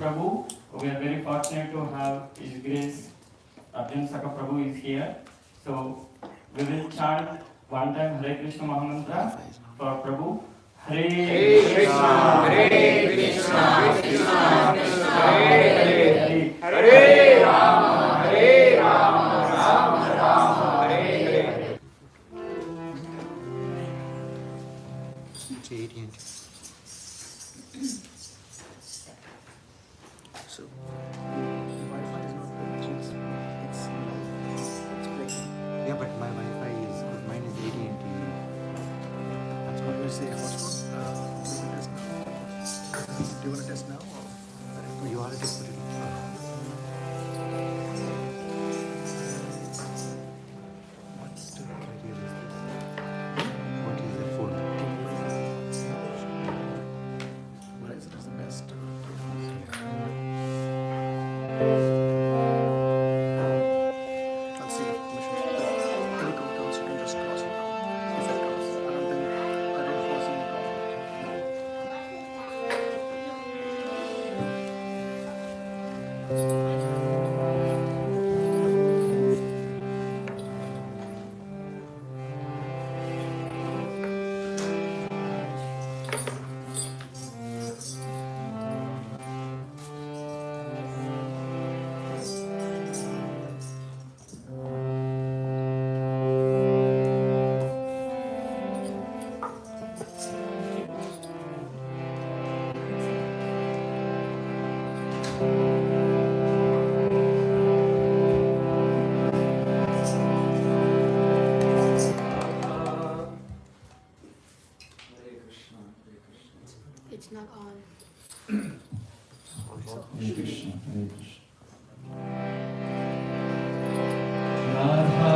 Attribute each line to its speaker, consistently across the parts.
Speaker 1: Prabhu. We are very fortunate to have His Grace Arjun Sakha Prabhu is here. So we will chant one time Hare Krishna Mahamantra for Prabhu. Hare Krishna, Hare Krishna, Krishna Krishna, Hare Hare, Hare Rama, Hare Rama, Rama Rama, Hare Hare.
Speaker 2: So, the Wi-Fi is not good. It's breaking.
Speaker 3: Yeah, but my Wi-Fi is good. Mine is AT&T. That's what
Speaker 2: You say hotspot. Do you want to test now? Or
Speaker 3: you already put it. What carrier is this? What is the full?
Speaker 2: Verizon is the best. I'll see if the telecom comes. You can just cross it out if it comes. I don't foresee any problem.
Speaker 4: It's not on.
Speaker 1: Hare Krishna, Hare Krishna. Radha,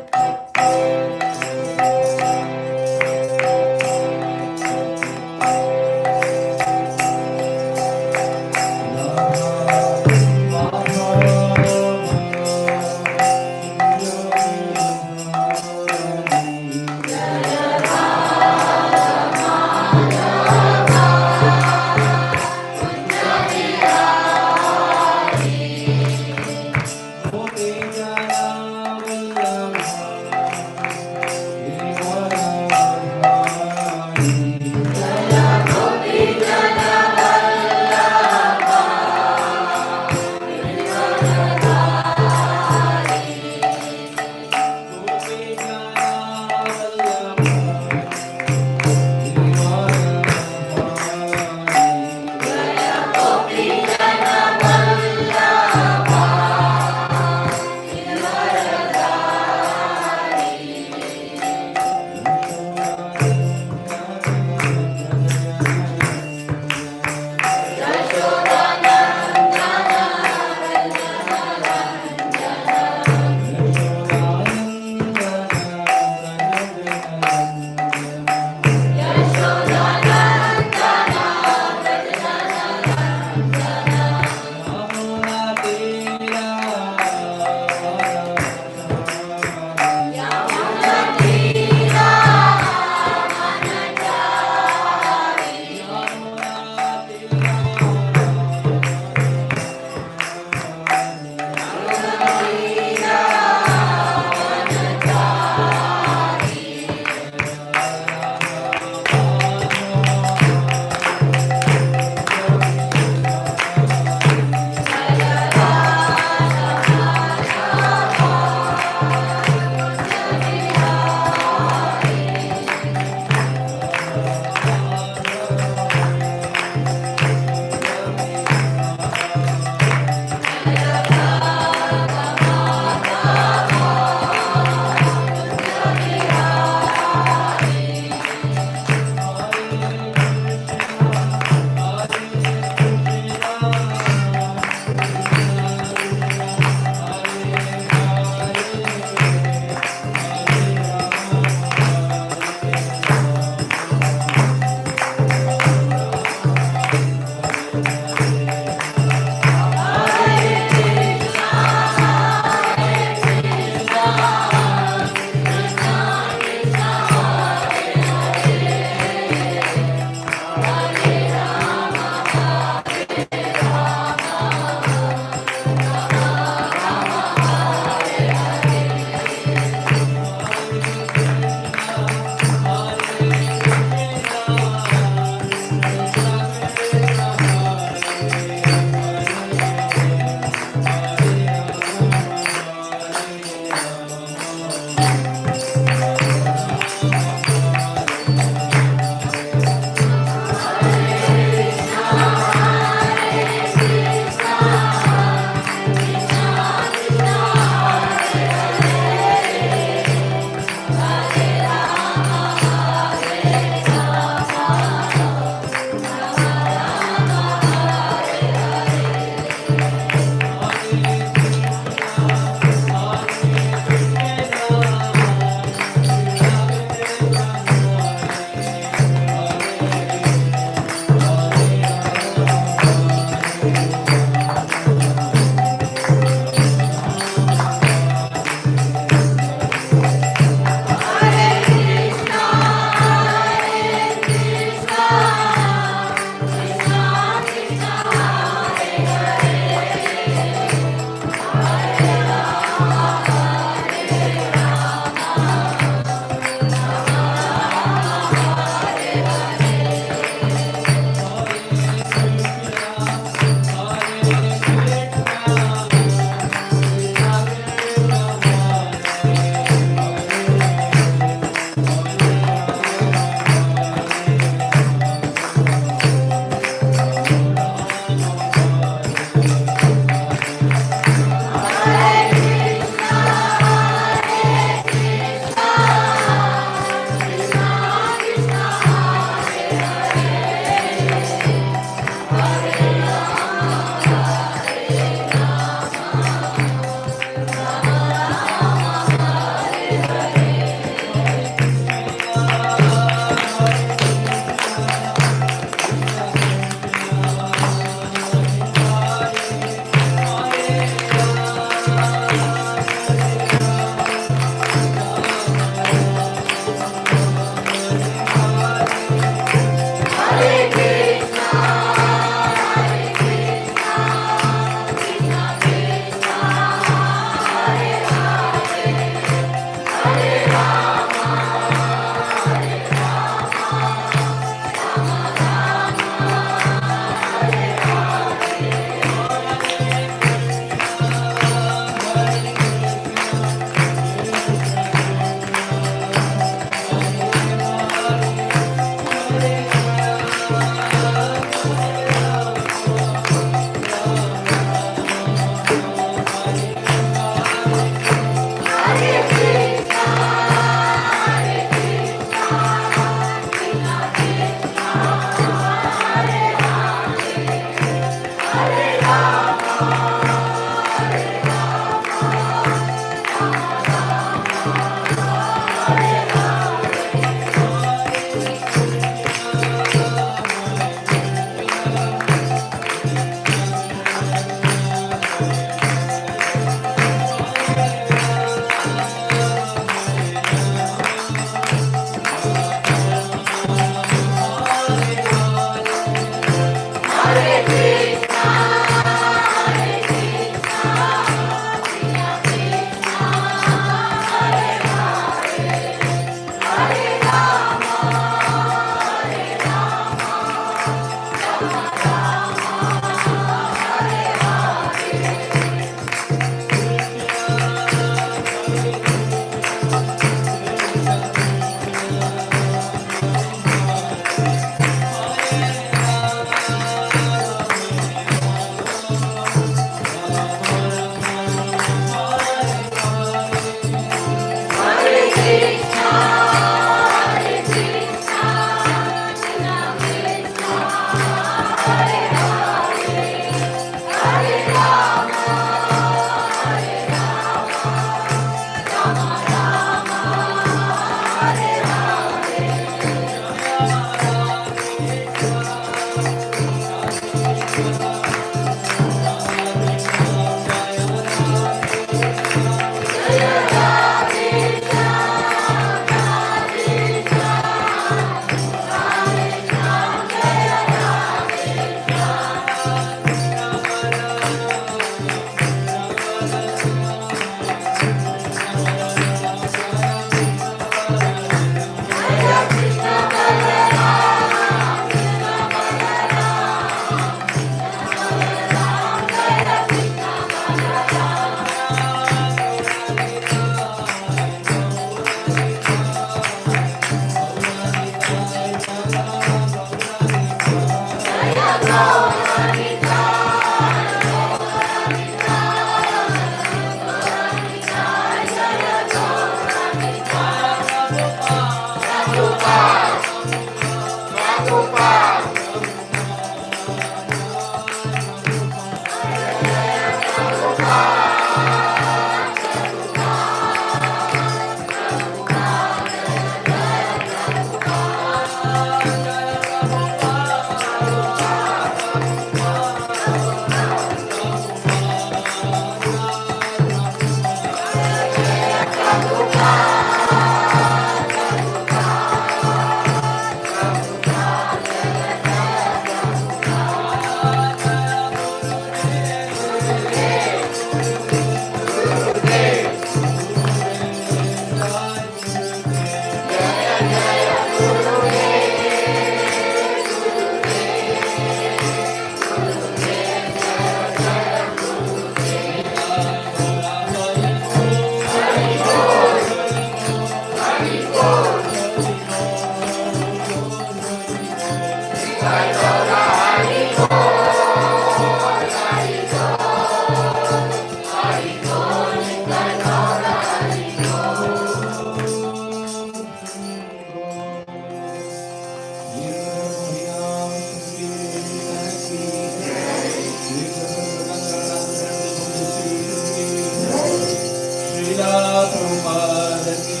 Speaker 5: Prabhupada ki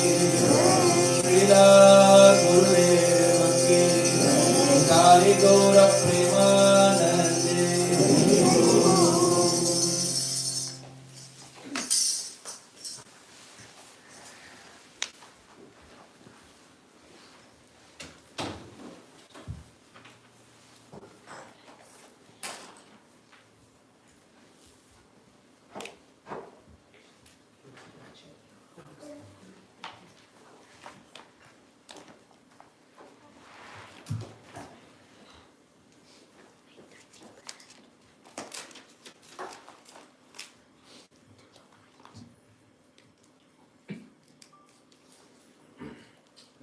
Speaker 5: Srila Gurudev ki Kali Gaura Premanande.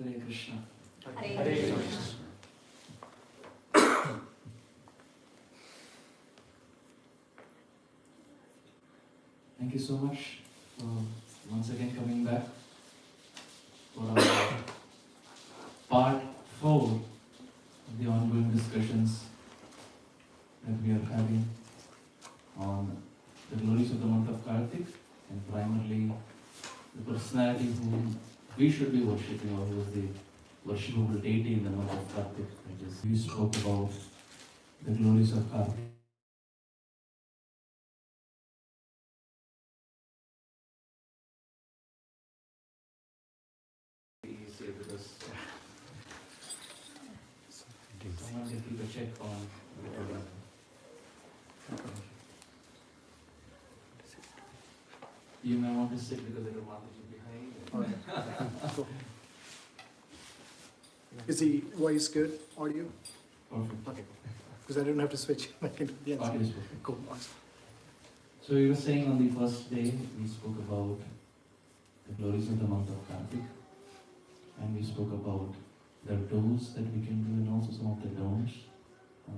Speaker 5: Hare Krishna.
Speaker 6: Hare Krishna.
Speaker 5: Thank you so much for once again coming back for our part 4 of the ongoing discussions that we are having on the glories of the month of Kartik and primarily the personality whom we should be worshipping or who is the worshipable deity in the month of Kartik. That is, we spoke about the glories of Kartik. Easier because someone can keep a check on the program. You may want to sit because there are Mataji behind.
Speaker 2: Cool. Is the voice good? Audio?
Speaker 5: Perfect.
Speaker 2: Okay. Because I don't have to switch back into the
Speaker 5: Audio is perfect.
Speaker 2: Cool. Awesome.
Speaker 5: So you were saying on the first day we spoke about the glories of the month of Kartik, and we spoke about the do's that we can do and also some of the don'ts.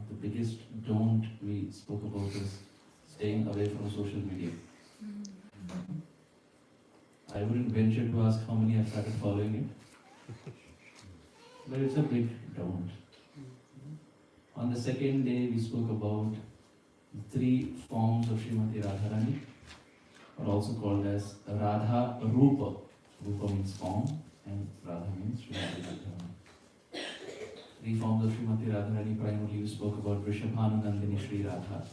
Speaker 5: The biggest don't we spoke about is staying away from social media. I wouldn't venture to ask how many have started following it, but it's a big don't. On the second day we spoke about the 3 forms of Srimati Radharani, are also called as Radha Rupa. Rupa means form and Radha means Srimati Radharani. 3 forms of Srimati Radharani, primarily we spoke about Vrishabhanunandini Sri Radha,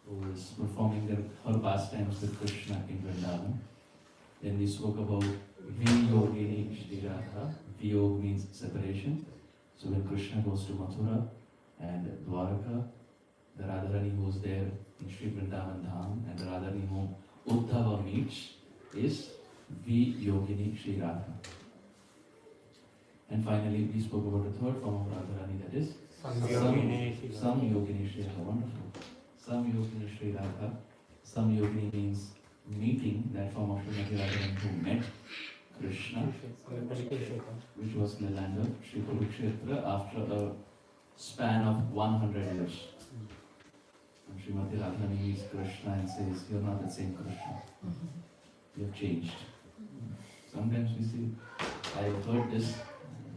Speaker 5: who is performing her pastimes with Krishna in Vrindavan. Then we spoke about Viyogini Sri Radha. Viyog means separation. So when Krishna goes to Mathura and Dwaraka, the Radharani who is there in Sri Vrindavan Dham and the Radharani whom Uddhava meets is Viyogini Sri Radha. And finally we spoke about the 3rd form of Radharani, that is Samyogini Sri Radha. Wonderful. Samyogini Sri Radha. Samyogini means meeting, that form of Srimati Radharani who met Krishna, which was in the land of Sri Kurukshetra after a span of 100 years. And Srimati Radharani meets Krishna and says, "You're not the same Krishna. You've changed." Sometimes we see, I've heard this,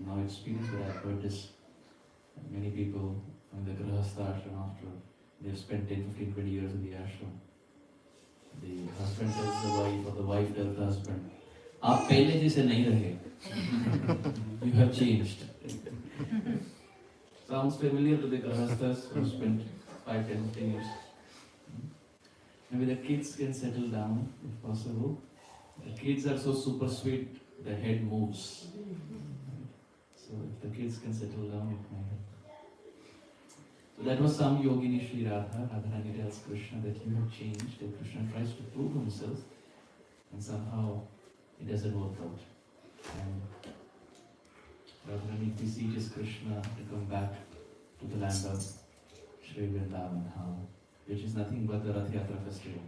Speaker 5: no experience, but I've heard this. Many people from the Grahastha ashram, after they've spent 10, 15, 20 years in the ashram, the husband tells the wife or the wife tells the husband, "आप पहले जैसे नहीं रहे. You have changed." Sounds familiar to the Grahasthas who spent 5, 10, 15 years. Maybe the kids can settle down if possible. The kids are so super sweet, the head moves. So if the kids can settle down, it might help. So that was some Yogini Sri Radha. Radharani tells Krishna that you have changed, and Krishna tries to prove himself, and somehow it doesn't work out. And Radharani beseeches Krishna to come back to the land of Sri Vrindavan Dham, which is nothing but the Rath Yatra festival.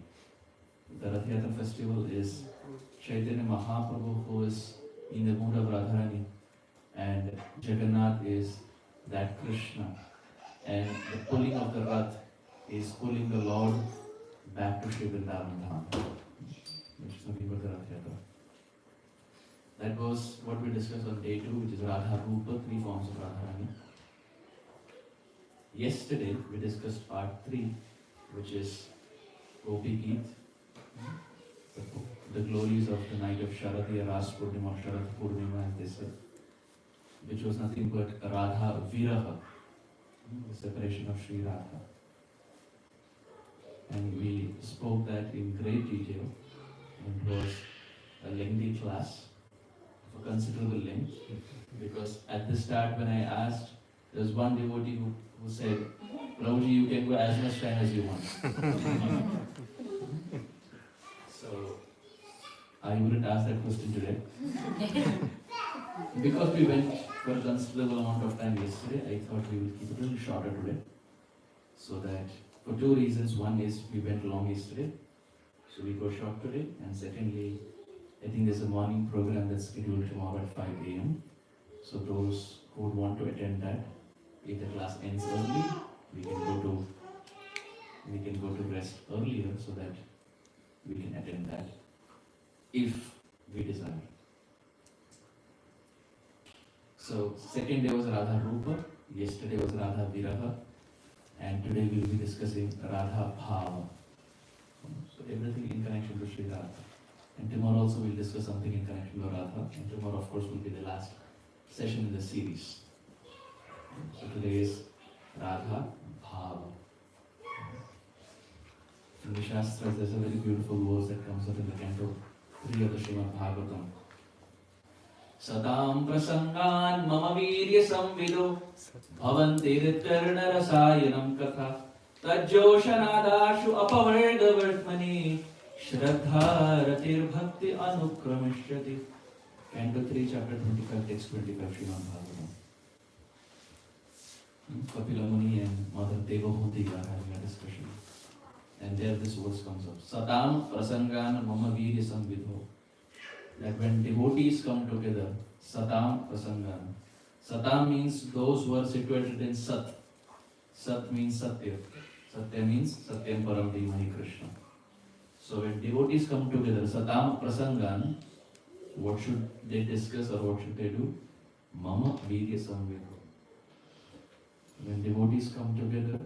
Speaker 5: The Rath Yatra festival is Chaitanya Mahaprabhu who is in the mood of Radharani, and Jagannath is that Krishna. And the pulling of the Rath is pulling the Lord back to Sri Vrindavan Dham, which is nothing but the Rath Yatra. That was what we discussed on day 2, which is Radha Rupa, 3 forms of Radharani. Yesterday we discussed part 3, which is Gopi Geet. the glories of the night of Sharadiya Ras Purnima, Sharad Purnima, as they say, which was nothing but Radha Viraha, the separation of Sri Radha. And we spoke that in great detail. It was a lengthy class, of a considerable length, because at the start when I asked, there was one devotee who said, Prabhuji, you can go as much time as you want. So, I wouldn't ask that question today. Because we went for a considerable amount of time yesterday, I thought we would keep it a little shorter today. So that, for two reasons. One is we went long yesterday, so we go short today. And secondly, I think there's a morning program that's scheduled tomorrow at 5 a.m. So those who would want to attend that, if the class ends early, we can go to rest earlier so that we can attend that, if we desire. So second day was Radha Rupa, yesterday was Radha Viraha, and today we will be discussing Radha Bhava. So everything in connection to Sri Radha. And tomorrow also we'll discuss something in connection to Radha, and tomorrow of course will be the last session in the series. So today is Radha Bhava. In the Shastras there's a very beautiful verse that comes up in the canto 3 of the Srimad Bhagavatam. Sadam prasangan mama virya samvido bhavanti ritarna rasayanam katha tajjoshanadashu apavarga vartmani shraddha ratir bhakti anukramishati. Canto 3, chapter 25, text 25, Srimad Bhagavatam. Kapila Muni and Mother Devabhuti are having a discussion. And there this verse comes up. Sadam prasangan mama virya samvidho. That when devotees come together, Satam Prasangan. Satam means those who are situated in Sat. Sat means Satya. Satya means Satyam Param Dhimahi Krishna. So when devotees come together, Satam Prasangan, what should they discuss or what should they do? Mama Virya Samvedho. When devotees come together,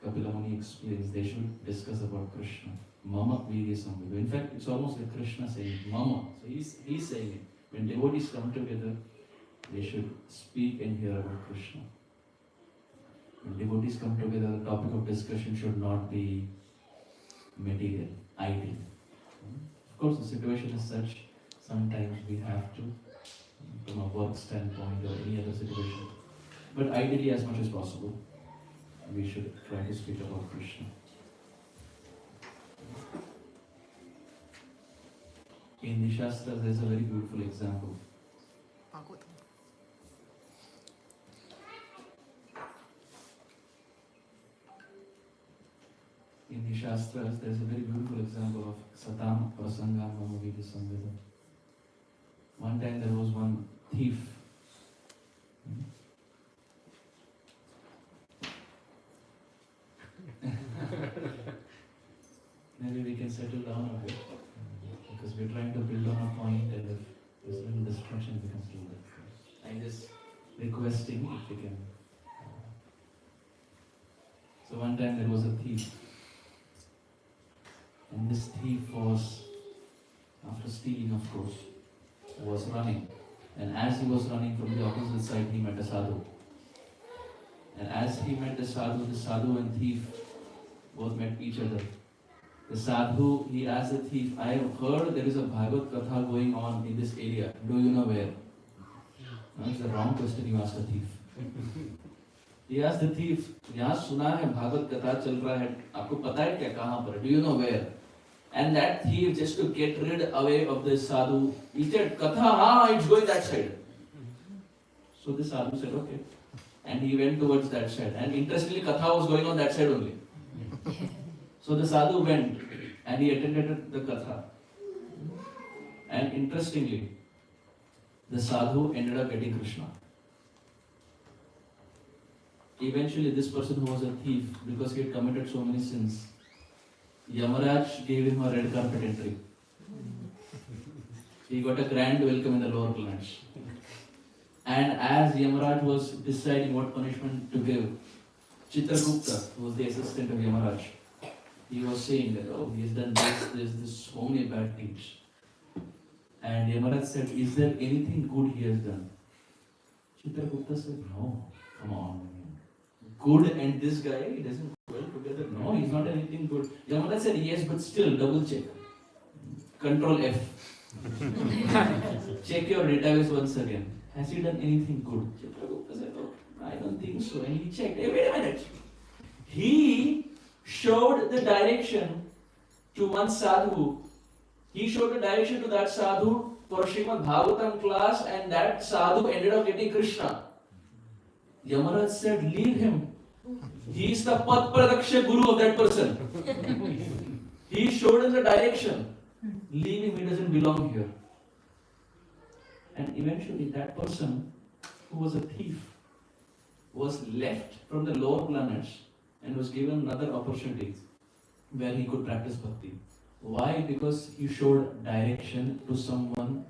Speaker 5: Kapila Muni explains they should discuss about Krishna. Mama Virya Samvedho. In fact, it's almost like Krishna saying Mama. So he's saying it. When devotees come together, they should speak and hear about Krishna. When devotees come together, the topic of discussion should not be material, ideal. Of course, the situation is such, sometimes we have to, from a work standpoint or any other situation. But ideally, as much as possible, we should try to speak about Krishna. In the Shastras, there's a very beautiful example. In the Shastras, there's a very beautiful example of Satam Prasanga Mamavidya Samveda. One time there was one thief. Maybe we can settle down a bit, because we're trying to build on a point, and if there's a little distraction, we can still do that. I'm just requesting if we can. So one time there was a thief. And this thief was, after stealing of course, was running. And as he was running from the opposite side, he met a sadhu. And as he met the sadhu and thief both met each other. The sadhu, he asked the thief, I have heard there is a Bhagavad Katha going on in this area. Do you know where? No, it's the wrong question you ask a thief. He asked the thief, यहाँ सुना है भागवत कथा चल रहा है, आपको पता है क्या कहाँ पर? Do you know where? And that thief, just to get rid away of the sadhu, he said, Katha, it's going that side. So the sadhu said, okay. And he went towards that side. And interestingly, Katha was going on that side only. So the sadhu went and he attended the Katha. And interestingly, the sadhu ended up getting Krishna. Eventually, this person who was a thief, because he had committed so many sins, Yamaraj gave him a red carpet entry. He got a grand welcome in the lower planets. And as Yamaraj was deciding what punishment to give, Chitragupta, who was the assistant of Yamaraj, he was saying that, oh, he has done this, so many bad things. And Yamaraj said, is there anything good he has done? Chitragupta said, no, come on. Good and this guy, he doesn't go well together. No, he's not anything good. Yamaraj said, yes, but still, double check. Control F. Check your database once again. Has he done anything good? Chitragupta said, oh, I don't think so. And he checked. Hey, wait a minute. He showed the direction to one sadhu. He showed the direction to that sadhu for Srimad Bhagavatam class, and that sadhu ended up getting Krishna. Yamaraj said, leave him. He is the Pad Pradaksha Guru of that person. He showed him the direction. Leave him, he doesn't belong here. And eventually that person who was a thief was left from the lower planets and was given another opportunity where he could practice bhakti. Why? Because he showed direction to someone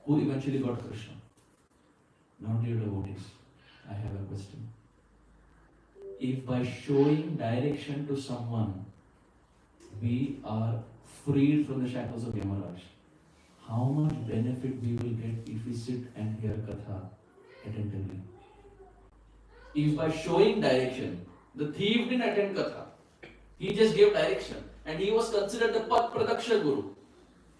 Speaker 5: who eventually got Krishna. Now, dear devotees, I have a question. If by showing direction to someone we are freed from the shackles of Yamaraj, how much benefit we will get if we sit and hear Katha attentively? If by showing direction, the thief didn't attend Katha, he just gave direction, and he was considered the Pad Pradaksha Guru.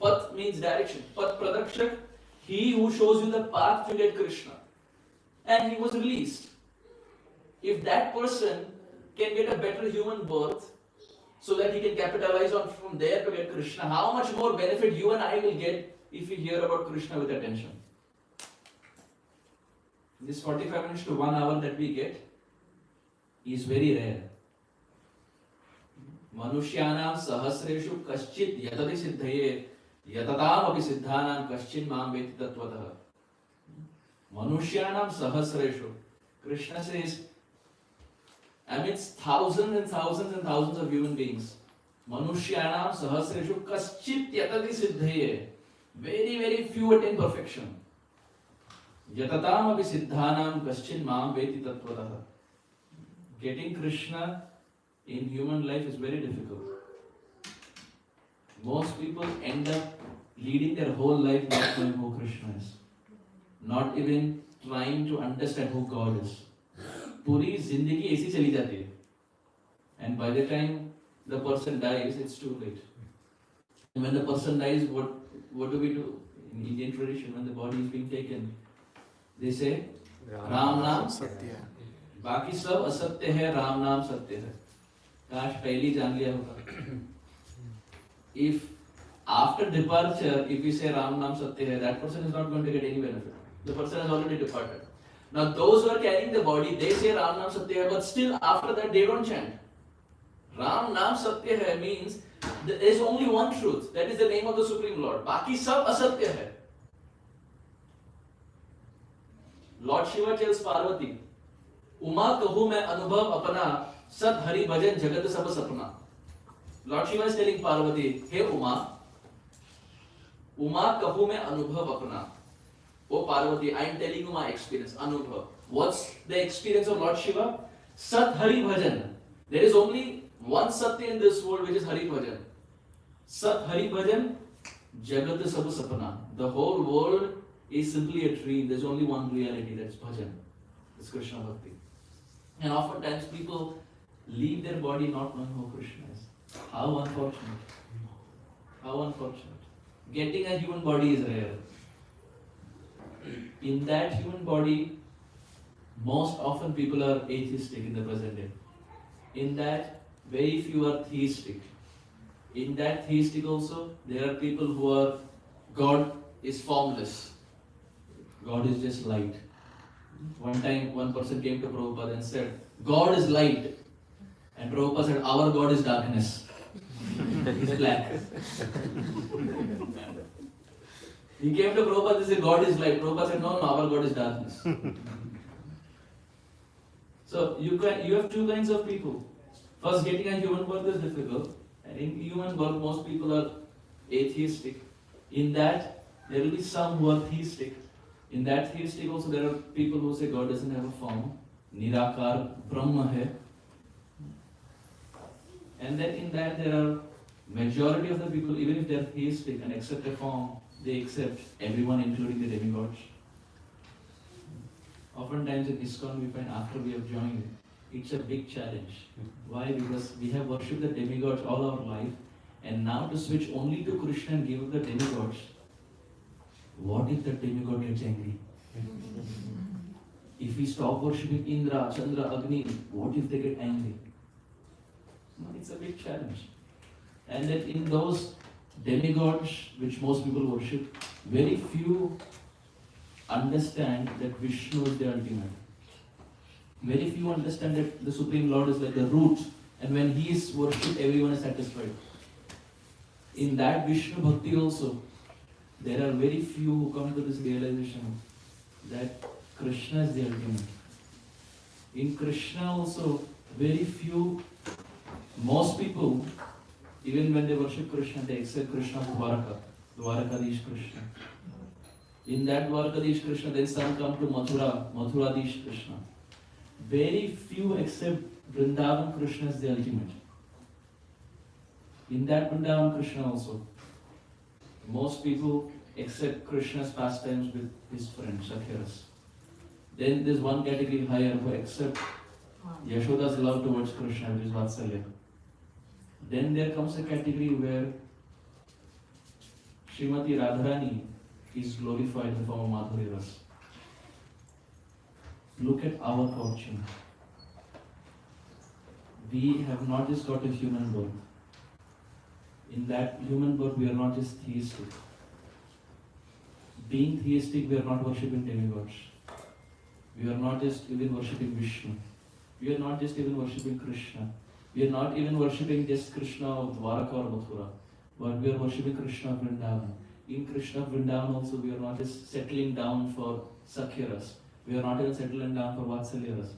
Speaker 5: Pad means direction. Pad Pradakshak, he who shows you the path to get Krishna. And he was released. If that person can get a better human birth so that he can capitalize on from there to get Krishna, how much more benefit you and I will get if we hear about Krishna with attention? This 45 minutes to 1 hour that we get is very rare. Manushyanam sahasreshu kaschit yatati siddhaye yatatam api siddhanam kaschin mam veti tatvatah. Manushyanam sahasreshu. Krishna says, amidst thousands and thousands and thousands of human beings, Manushyanam sahasreshu kaschit yatati siddhaye. Very, very few attain perfection. Yatatam api siddhanam kaschin mam veti tatvatah. Getting Krishna in human life is very difficult. Most people end up leading their whole life not knowing who Krishna is. Not even trying to understand who God is. Puri zindagi aisi chali jati hai. And by the time the person dies, it's too late. And when the person dies, what do we do? In Indian tradition, when the body is being taken, they say, Ram Naam
Speaker 2: Satya.
Speaker 5: बाकी सब असत्य है, राम नाम सत्य है. काश पहली जान लिया होगा. If after departure, if we say Ram Naam Satya hai, that person is not going to get any benefit. The person has already departed. Now those who are carrying the body, they say Ram Naam Satya hai, but still after that they don't chant. Ram Naam Satya hai means there is only one truth. That is the name of the Supreme Lord. बाकी सब असत्य है. Lord Shiva tells Parvati, Uma कहूँ मैं अनुभव अपना, सत हरि भजन जगत सब सपना. Lord Shiva is telling Parvati, hey Uma कहूँ मैं अनुभव अपना. Oh Parvati, I am telling you my experience, Anubhav. What's the experience of Lord Shiva? Sat Hari Bhajan. There is only one Satya in this world, which is Hari Bhajan. Sat Hari Bhajan, Jagat Sab Sapna. The whole world is simply a dream. There's only one reality, that's Bhajan. It's Krishna Bhakti. And oftentimes people leave their body not knowing who Krishna is. How unfortunate. How unfortunate. Getting a human body is rare. In that human body, most often people are atheistic in the present day. In that, very few are theistic. In that theistic also, there are people who are, God is formless. God is just light. One time, one person came to Prabhupada and said, God is light. And Prabhupada said, our God is darkness. He's black. He came to Prabhupada and said, God is light. Prabhupada said, no, our God is darkness. So you have two kinds of people. First, getting a human birth is difficult. And in human birth, most people are atheistic. In that, there will be some who are theistic. In that theistic also there are people who say God doesn't have a form. Nirakar Brahma hai. And then in that there are majority of the people, even if they are theistic and accept a form, they accept everyone including the demigods. Oftentimes in ISKCON we find after we have joined, it's a big challenge. Why? Because we have worshipped the demigods all our life, and now to switch only to Krishna and give up the demigods, what if the demigod gets angry? If we stop worshipping Indra, Chandra, Agni, what if they get angry? No, it's a big challenge. And that in those demigods which most people worship, very few understand that Vishnu is the ultimate. Very few understand that the Supreme Lord is like the root, and when He is worshipped, everyone is satisfied. In that Vishnu Bhakti also, there are very few who come to this realization that Krishna is the ultimate. In Krishna also, very few, most people, even when they worship Krishna, they accept Krishna Dwaraka, Dwarakadish Krishna. In that Dwarakadish Krishna, then some come to Mathura, Mathuradish Krishna. Very few accept Vrindavan Krishna as the ultimate. In that Vrindavan Krishna also, most people accept Krishna's pastimes with his friends, Sakhiras. Then there's one category higher who accept Yashoda's love towards Krishna, which is Vatsalya. Then there comes a category where Srimati Radharani is glorified in the form of Madhuri Ras. Look at our fortune. We have not just got a human birth. In that human birth, we are not just theistic. Being theistic, we are not worshipping demigods. We are not just even worshipping Vishnu. We are not just even worshipping Krishna. We are not even worshipping just Krishna of Dwaraka or Mathura. But we are worshipping Krishna of Vrindavan. In Krishna of Vrindavan also, we are not just settling down for Sakhiras. We are not even settling down for Vatsalyaras.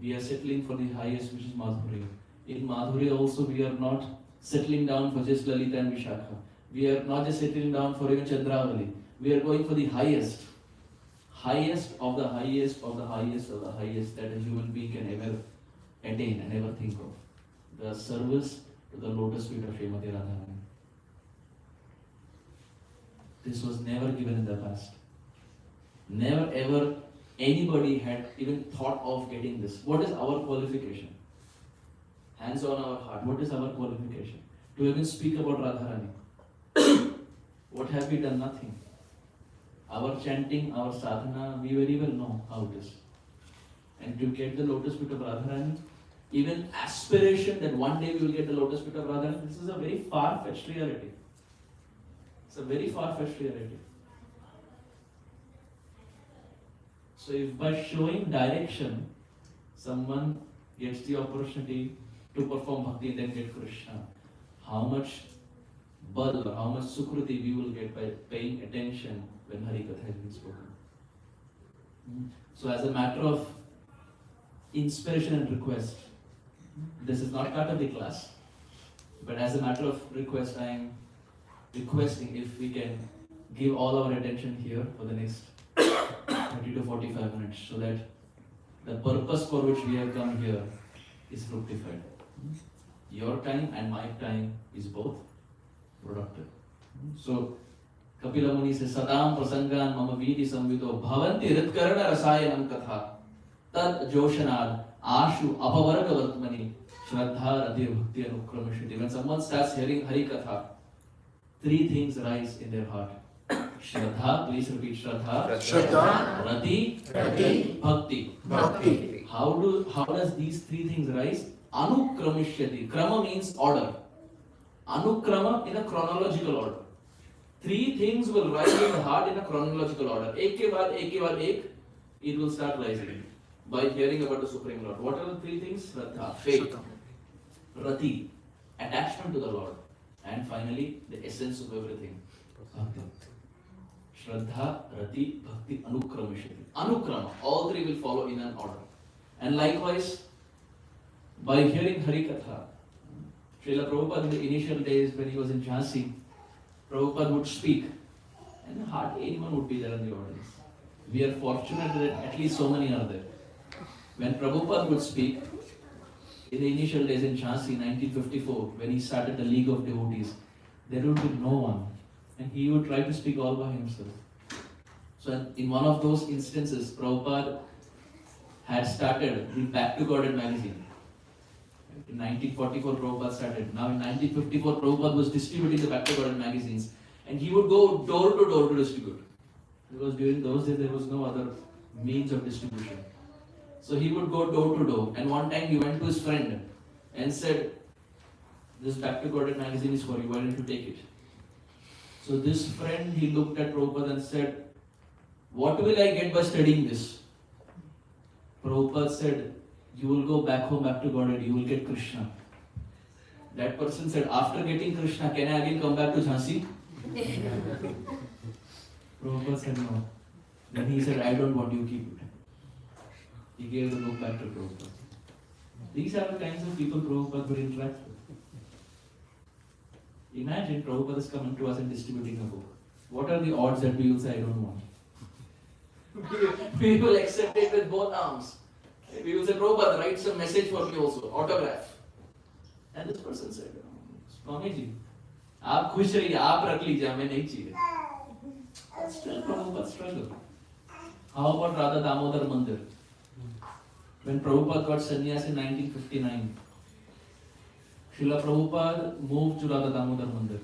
Speaker 5: We are settling for the highest, which is Madhuri. In Madhuri also, we are not settling down for just Lalita and Vishakha. We are not just settling down for even Chandravali. We are going for the highest. Highest of the highest of the highest of the highest that a human being can ever attain and ever think of. The service to the lotus feet of Srimati Radharani. This was never given in the past. Never ever anybody had even thought of getting this. What is our qualification? Hands on our heart. What is our qualification? To even speak about Radharani. What have we done? Nothing. Our chanting, our sadhana, we very well know how it is. And to get the lotus feet of Radharani, even aspiration that one day we will get the lotus feet of Radharani, this is a very far-fetched reality. It's a very far-fetched reality. So if by showing direction, someone gets the opportunity to perform bhakti and then get Krishna, how much bal or how much sukruti we will get by paying attention when Hari Katha has been spoken. So as a matter of inspiration and request, this is not part of the class, but as a matter of request, I am requesting if we can give all our attention here for the next 30 to 45 minutes so that the purpose for which we have come here is fructified. Your time and my time is both productive. So Kapila Muni says, Sadam prasangan mama vidi samvito bhavanti ritkarana rasayanam katha tad joshanad ashu apavarga vartmani shraddha radhi bhakti anukramashiti. When someone starts hearing Hari Katha, three things rise in their heart. Shraddha, please repeat Shraddha.
Speaker 2: Shraddha.
Speaker 5: Rati.
Speaker 2: Rati.
Speaker 5: Bhakti.
Speaker 2: Bhakti.
Speaker 5: How does these three things rise? Anukramishati. Krama means order. Anukrama in a chronological order. Three things will rise in the heart in a chronological order. Ek ke baad ek, it will start rising by hearing about the Supreme Lord. What are the three things? Shraddha, faith. Rati, attachment to the Lord. And finally, the essence of everything. Bhakti. Shraddha, Rati, Bhakti, Anukramishati. Anukrama, all three will follow in an order. And likewise, by hearing Hari Katha, Srila Prabhupada in the initial days when he was in Jhansi, Prabhupada would speak and hardly anyone would be there in the audience. We are fortunate that at least so many are there. When Prabhupada would speak, in the initial days in Jhansi, 1954, when he started the League of Devotees, there would be no one. And he would try to speak all by himself. So in one of those instances, Prabhupada had started the Back to Godhead magazine. In 1944, Prabhupada started. Now in 1954, Prabhupada was distributing the Back to Godhead magazines. And he would go door to door to distribute. Because during those days, there was no other means of distribution. So he would go door to door. And one time he went to his friend and said, "This Back to Godhead magazine is for you, why don't you take it?" So this friend, he looked at Prabhupada and said, "What will I get by studying this?" Prabhupada said, "You will go back home, back to Godhead, you will get Krishna." That person said, "After getting Krishna, can I again come back to Jhansi?" Prabhupada said, "No." Then he said, "I don't want you, keep it." He gave the book back to Prabhupada. These are the kinds of people Prabhupada would interact with. Imagine Prabhupada is coming to us and distributing a book. What are the odds that we will say, "I don't want"? We will accept it with both arms. We will say, "Prabhupada, write some message for me also, autograph." And this person said, "Swami ji, आप खुश रहिए, आप रख लीजिए, हमें नहीं चाहिए." Still Prabhupada struggled. How about Radha Damodar Mandir? When Prabhupada got sannyas in 1959, Srila Prabhupada moved to Radha Damodar Mandir.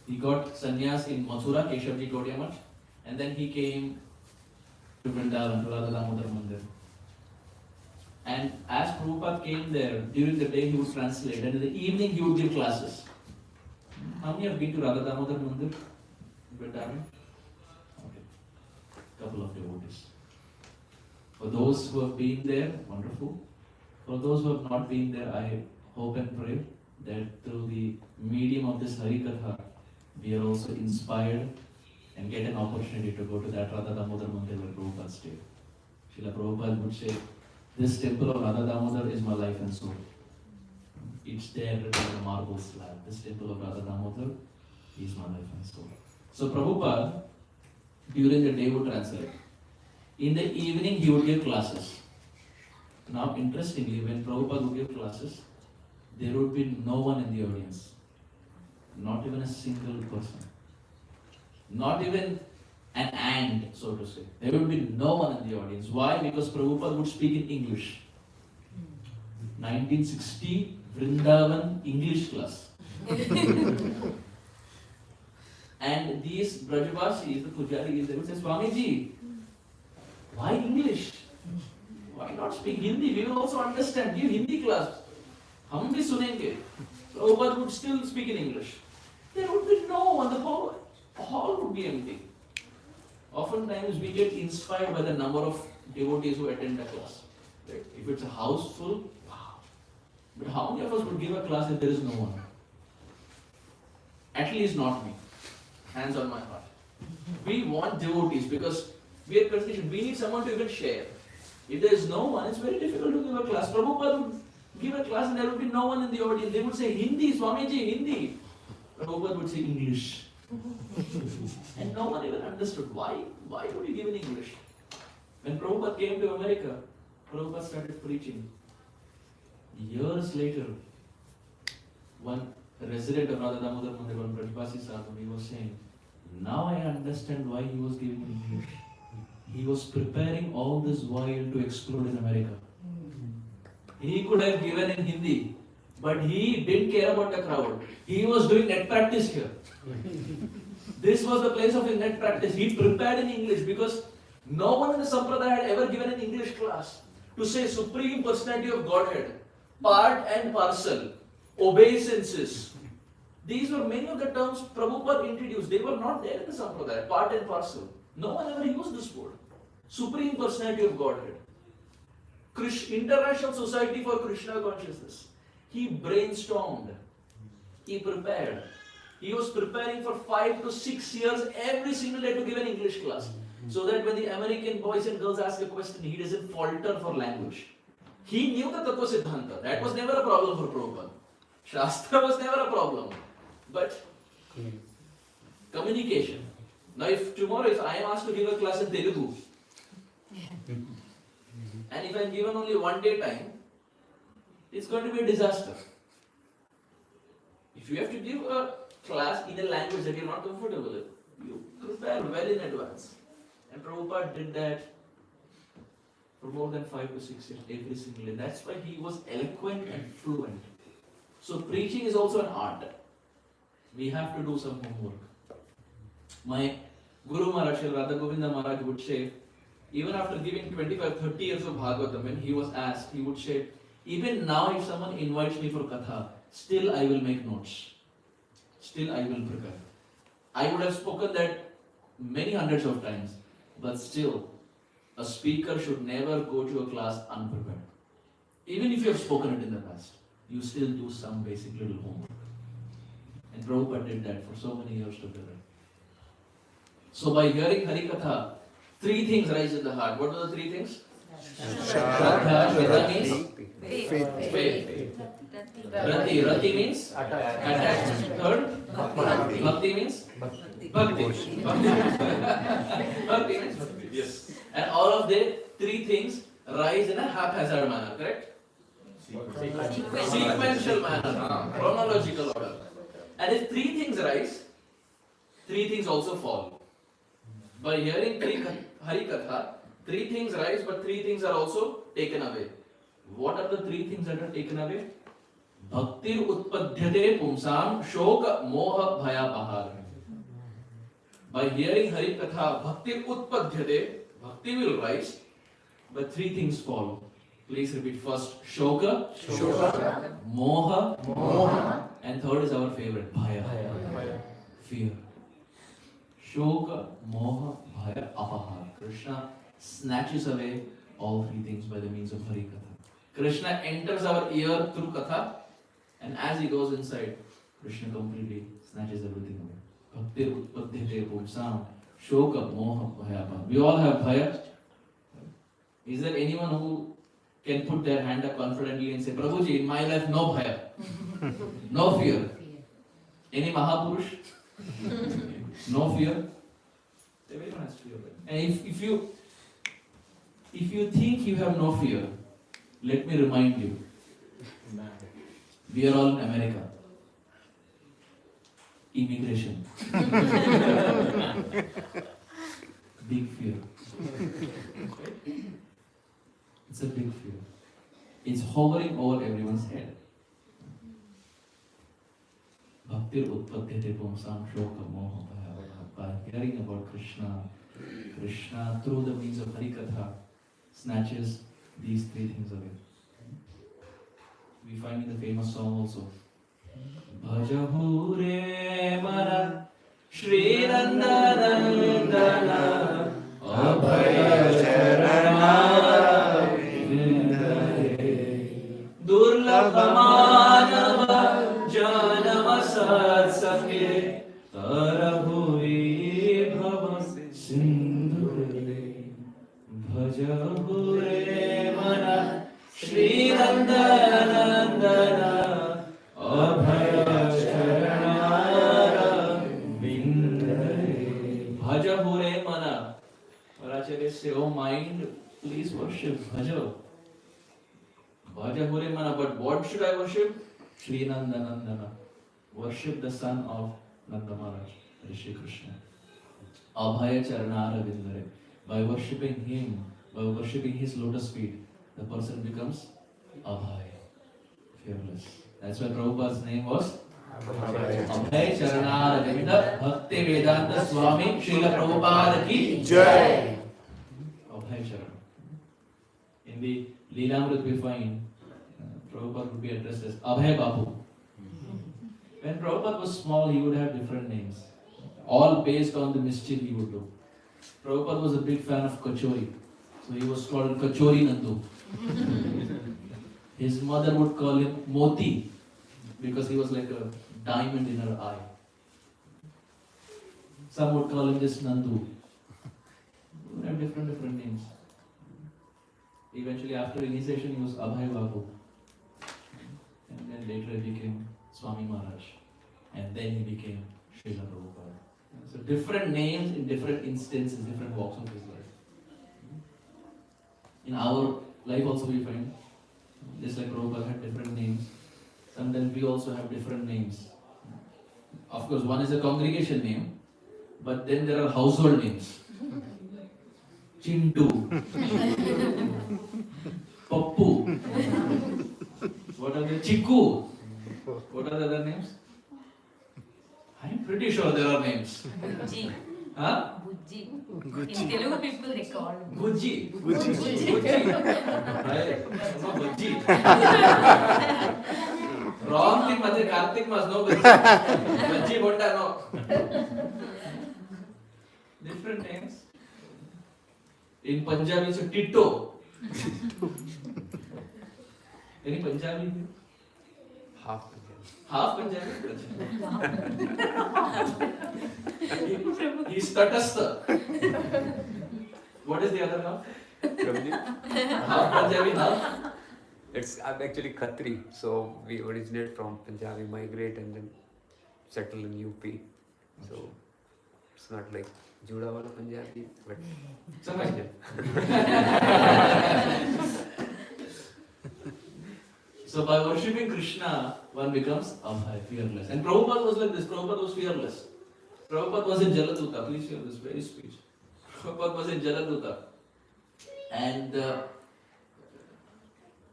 Speaker 5: He got sannyas in Mathura, Keshavji Gaudiya Math, and then he came to Vrindavan, to Radha Damodar Mandir. And as Prabhupada came there, during the day he would translate, and in the evening he would give classes. How many have been to Radha Damodar Mandir? Vrindavan? Okay. Couple of devotees. For those who have been there, wonderful. For those who have not been there, I hope and pray that through the medium of this Hari Katha, we are also inspired and get an opportunity to go to that Radha Damodar Mandir where Prabhupada stayed. Srila Prabhupada would say, "This temple of Radha Damodar is my life and soul." It's there written on a marble slab. This temple of Radha Damodar is my life and soul. So Prabhupada, during the day, would translate. In the evening, he would give classes. Now, interestingly, when Prabhupada would give classes, there would be no one in the audience. Not even a single person. Not even an ant, so to say. There would be no one in the audience. Why? Because Prabhupada would speak in English. 1960, Vrindavan English class. And these Brajavasis, the Pujaris, they would say, "Swamiji, why English? Why not speak Hindi? We will also understand. Give Hindi class. Hum bhi sunenge." Prabhupada would still speak in English. There would be no one. The whole hall would be empty. Oftentimes we get inspired by the number of devotees who attend the class. Right? If it's a house full, wow. But how many of us would give a class if there is no one? At least not me. Hands on my heart. We want devotees because we are conditioned. We need someone to even share. If there is no one, it's very difficult to give a class. Prabhupada would give a class and there would be no one in the audience. They would say, "Hindi, Swamiji, Hindi." Prabhupada would say English. And no one even understood. Why would you give in English? When Prabhupada came to America, Prabhupada started preaching. Years later, one resident of Radha Damodar Mandir, one Brajvasi Sadhu, he was saying, "Now I understand why he was giving in English. He was preparing all this while to explode in America. He could have given in Hindi, but he didn't care about the crowd. He was doing net practice here. This was the place of his net practice. He prepared in English because no one in the Sampradaya had ever given an English class to say Supreme Personality of Godhead, part and parcel, obeisances. These were many of the terms Prabhupada introduced. They were not there in the Sampradaya, part and parcel. No one ever used this word. Supreme Personality of Godhead. International Society for Krishna Consciousness. He brainstormed. He prepared. He was preparing for 5 to 6 years every single day to give an English class. So that when the American boys and girls ask a question, he doesn't falter for language. He knew the Tattva Siddhanta. That was never a problem for Prabhupada. Shastra was never a problem. But communication. Now if tomorrow I am asked to give a class in Telugu, And if I'm given only 1 day time, it's going to be a disaster. If you have to give a class in a language that you're not comfortable with, you prepare well in advance. And Prabhupada did that for more than 5 to 6 years, every single day. That's why he was eloquent and fluent. So preaching is also an art. We have to do some homework. My Guru Maharaj, Radha Govinda Maharaj would say, even after giving 25-30 years of Bhagavatam, when he was asked, he would say, even now if someone invites me for Katha, still I will make notes. Still I will prepare. I would have spoken that many hundreds of times, but still, a speaker should never go to a class unprepared. Even if you have spoken it in the past, you still do some basic little homework. And Prabhupada did that for so many years together. So by hearing Harikatha, 3 things rise in the heart. What are the 3 things? Shraddha. Shraddha means? Faith. Rati means? Attachment. Third? Bhakti means? Bhakti. Bhakti means? Yes. And all of the 3 things rise in a haphazard manner, correct? Sequential manner, chronological order. And if 3 things rise, 3 things also fall. By hearing Harikatha, 3 things rise, but 3 things are also taken away. What are the 3 things that are taken away? Bhaktir utpadhyate pumsam shoka moha bhaya pahar. By hearing Harikatha, Bhaktir utpadhyate, Bhakti will rise, but 3 things fall. Please repeat first. Shoka, moha, and third is our favorite, bhaya, fear. Shoka, moha, bhaya, apahar. Krishna snatches away all 3 things by the means of Harikatha. Krishna enters our ear through Katha, and as he goes inside, Krishna completely snatches everything away. Bhaktir utpadhyate pumsam shoka moha bhaya apahar. We all have bhaya. Is there anyone who can put their hand up confidently and say, Prabhuji, in my life no bhaya, no fear? Any Mahapurush? No fear? Everyone has fear. And if you think you have no fear, let me remind you, we are all in America. Immigration. Big fear. It's a big fear. It's hovering over everyone's head. Bhaktir utpadhyate pumsam shoka moha bhaya. By hearing about Krishna, Krishna through the means of Harikatha snatches these 3 things away. We find in the famous song also. Bhajahu re mana Shri Nandanandana Abhaya Charana Vindare Durlabhamanava Janama Satsake Tarahui Bhava Sindhure Bhajahu re mana Shri Nandanandana Abhaya Charanara Vindare. Bhajahu re mana. Varacharya say, oh mind, please worship Bhaja. Bhajahu re mana. But what should I worship? Shri Nandanandana. Worship the son of Nanda Maharaj, Rishi Krishna. Abhaya Charanara Vindare. By worshipping him, by worshipping his lotus feet, the person becomes Abhaya, fearless. That's why Prabhupada's name was Abhaya Charanara Vinda Bhakti Vedanta Swami Srila Prabhupada ki Jai. Abhaya Charan. In the Leelamrit we find Prabhupada would be addressed as Abhay Babu. When Prabhupada was small, he would have different names, all based on the mischief he would do. Prabhupada was a big fan of Kachori, so he was called Kachori Nandu. His mother would call him Moti because he was like a diamond in her eye. Some would call him just Nandu. He would have different names. Eventually, after initiation, he was Abhay Babu. And then later he became Swami Maharaj. And then he became Srila Prabhupada. So different names in different instances, different walks of his life. In our life also we find, just like Prabhupada had different names, sometimes we also have different names. Of course, one is a congregation name, but then there are household names. Chintu, Pappu, what are the Chiku? What are the other names? I'm pretty sure there are names.
Speaker 6: Bujji.
Speaker 5: Huh?
Speaker 6: Bujji. In Telugu people they call
Speaker 5: Gucci. Gucci. Right? No, Gucci. Wrong thing, Mother Kartik must know Gucci. Gucci Bonda no. Different names. In Punjabi it's a Tito. Any Punjabi here?
Speaker 3: Half again.
Speaker 5: Half Punjabi? He's Tatastha. What is the other half?
Speaker 3: Prabhuji?
Speaker 5: Half Punjabi, half?
Speaker 3: I'm actually Khatri, so we originate from Punjab, we migrate and then settle in UP. So it's not like Juda wala Punjabi, but
Speaker 5: Samajh. So by worshipping Krishna, one becomes Abhay, fearless. And Prabhupada was like this. Prabhupada was fearless. Prabhupada was in Jaladuta. Please hear this very speech. Prabhupada was in Jaladuta. And the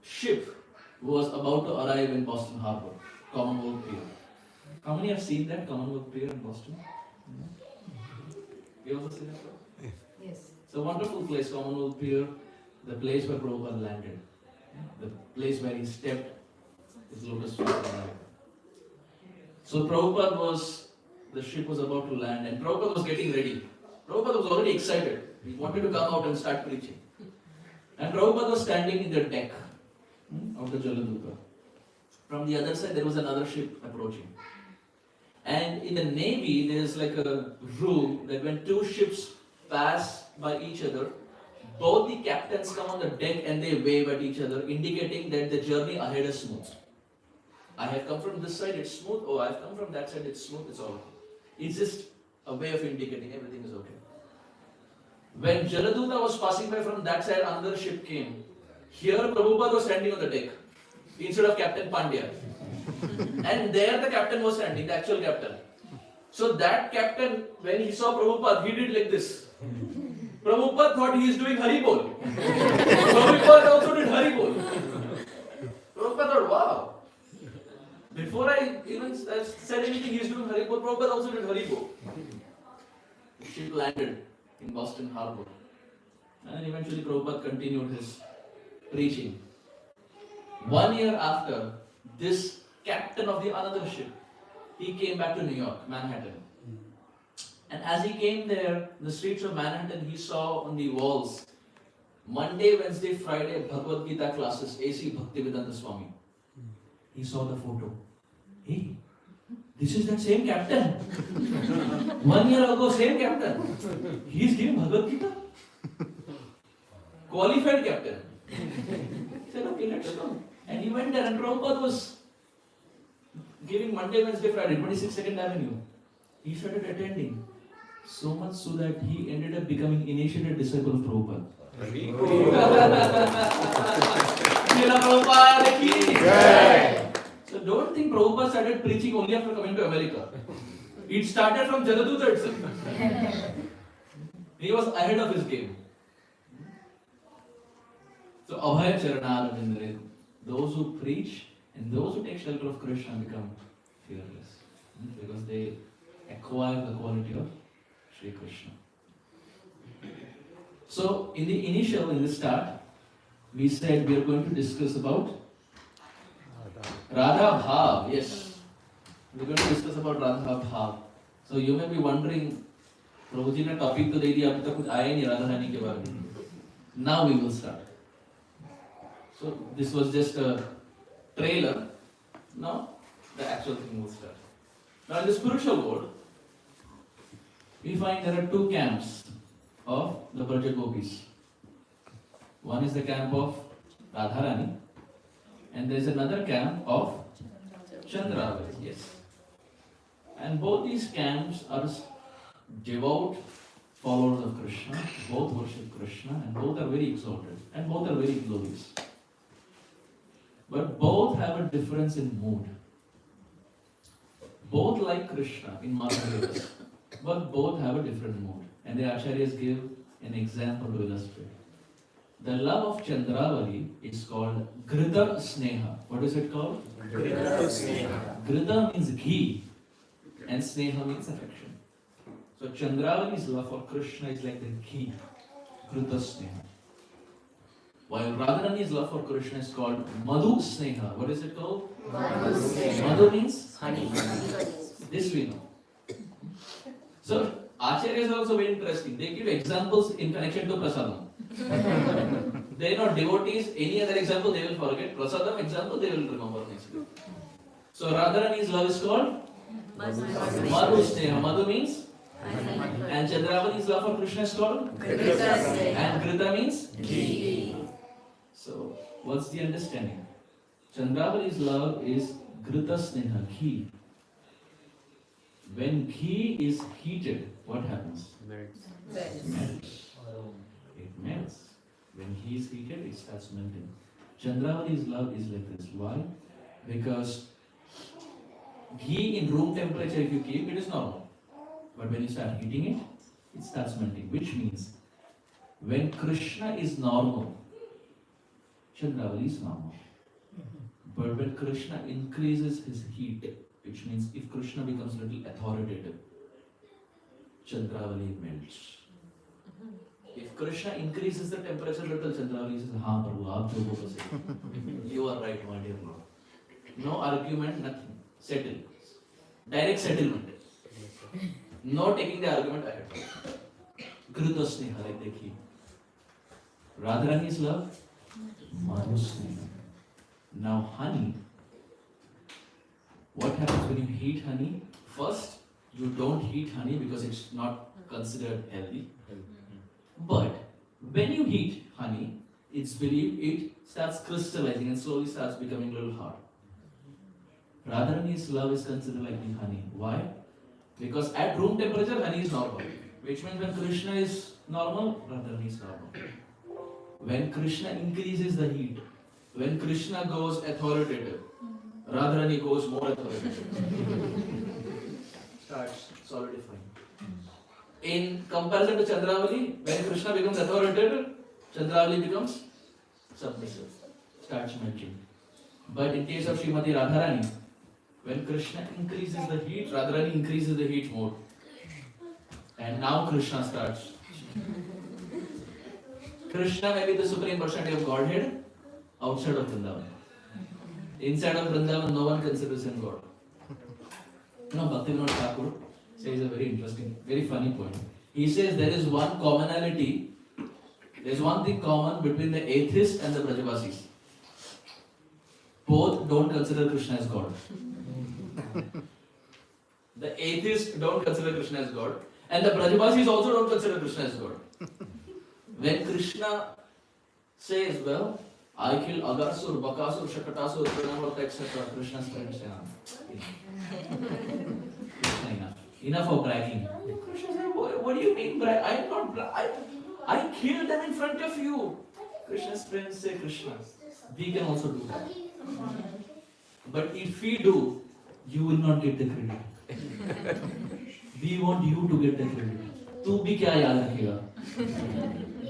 Speaker 5: ship was about to arrive in Boston Harbor, Commonwealth Pier. How many have seen that Commonwealth Pier in Boston? You also seen that?
Speaker 6: yes.
Speaker 5: It's a wonderful place, Commonwealth Pier, the place where Prabhupada landed. The place where he stepped his lotus feet. So the ship was about to land and Prabhupada was getting ready. Prabhupada was already excited. He wanted to come out and start preaching. And Prabhupada was standing in the deck of the Jaladuta. From the other side there was another ship approaching. And in the Navy there is like a rule that when two ships pass by each other, both the captains come on the deck and they wave at each other, indicating that the journey ahead is smooth. I have come from this side, it's smooth. Oh, I have come from that side, it's smooth, it's all okay. It's just a way of indicating everything is okay. When Jaladuta was passing by from that side, another ship came. Here, Prabhupada was standing on the deck instead of Captain Pandya. And there the captain was standing, the actual captain. So that captain, when he saw Prabhupada, he did like this. Prabhupada thought he is doing Haribol. Prabhupada also did Haribol. Prabhupada thought, wow. Before I even said anything, he is doing Haribol. Prabhupada also did Haribol. The ship landed in Boston Harbor. And eventually Prabhupada continued his preaching. 1 year after, this captain of the another ship, he came back to New York, Manhattan. And as he came there, the streets of Manhattan, he saw on the walls, Monday, Wednesday, Friday, Bhagavad Gita classes, A.C. Bhaktivedanta Swami. He saw the photo. Hey, this is that same captain. 1 year ago, same captain. He is giving Bhagavad Gita. Qualified captain. He said, okay, let's go. And he went there and Prabhupada was giving Monday, Wednesday, Friday, 22nd Avenue. He started attending. So much so that he ended up becoming initiated disciple of Prabhupada. So don't think Prabhupada started preaching only after coming to America. It started from Jaladuta itself. He was ahead of his game. So Abhaya Charana Ravindra, those who preach and those who take shelter of Krishna become fearless. Because they acquire the quality of Sri Krishna. So in the start, we said we are going to discuss about Radha Bhav. Yes, we are going to discuss about Radha Bhav. So you may be wondering, Prabhuji ne topic to de diya, abhi tak kuch aaya nahi Radha Rani ke bare mein. Now we will start. So this was just a trailer. Now the actual thing will start. Now in the spiritual world, we find there are two camps of the Braja Gopis. One is the camp of Radharani, and there is another camp of Chandravati. Yes. And both these camps are devout followers of Krishna, both worship Krishna, and both are very exalted, and both are very glorious. But both have a difference in mood. Both like Krishna in Madhurya, but both have a different mood. And the Acharyas give an example to illustrate. The love of Chandravali is called Grita Sneha. What is it called?
Speaker 2: Grita Sneha.
Speaker 5: Grita means ghee, and Sneha means affection. So Chandravali's love for Krishna is like the ghee, Grita Sneha. While Radharani's love for Krishna is called Madhu Sneha. What is it called? Madhu means
Speaker 2: Honey.
Speaker 5: this we know. So Acharyas are also very interesting. They give examples in connection to Prasadam. They are not devotees, any other example they will forget. Prasadam example they will remember next week. So Radharani's love is called Madhu Sneha. Madhu means? And Chandravali's love for Krishna is called? And Grita means?
Speaker 2: Ghee.
Speaker 5: So what's the understanding? Chandravali's love is Grita Sneha, ghee. When ghee is heated, what happens?
Speaker 3: Merits.
Speaker 5: It melts. It melts. When ghee is heated, it starts melting. Chandravali's love is like this. Why? Because ghee in room temperature, if you keep, it is normal. But when you start heating it, it starts melting. Which means, when Krishna is normal, Chandravali is normal. But when Krishna increases his heat, which means if Krishna becomes a little authoritative, Chandravali melts. If Krishna increases the temperature a little, Chandravali says, "Haan Prabhu, aap jo bolo sahi. You are right, my dear Lord." No argument, nothing. Settle. Direct settlement. No taking the argument ahead. Grita Sneha, like the ghee. Radharani's love, Madhu Sneha. Now honey, what happens when you heat honey? First, you don't heat honey because it's not considered healthy. But when you heat honey, it's believed it starts crystallizing and slowly starts becoming a little hard. Radharani's love is considered like the honey. Why? Because at room temperature, honey is normal. Which means when Krishna is normal, Radharani is normal. When Krishna increases the heat, when Krishna goes authoritative, Radharani goes more authoritative. Starts solidifying. In comparison to Chandravali, when Krishna becomes authoritative, Chandravali becomes submissive. Starts melting. But in case of Srimati Radharani, when Krishna increases the heat, Radharani increases the heat more. And now Krishna starts. Krishna may be the supreme personality of Godhead outside of Vrindavan. Inside of Vrindavan, no one considers him God. You know, Bhaktivinoda Thakur says a very interesting, very funny point. He says there is one commonality, there is one thing common between the atheist and the Brajavasis. Both don't consider Krishna as God. The atheists don't consider Krishna as God, and the Brajavasis also don't consider Krishna as God. When Krishna says, well, I kill Agasur, Bakasur, Shakatasur, Pranavarta, etc., Krishna's friends say, Krishna, enough. Enough of bragging. Krishna says, what do you mean brag? I am not I killed them in front of you. Krishna's friends say, Krishna, we can also do that. But if we do, you will not get the credit. We want you to get the credit. Tu bhi kya yaad rakhega?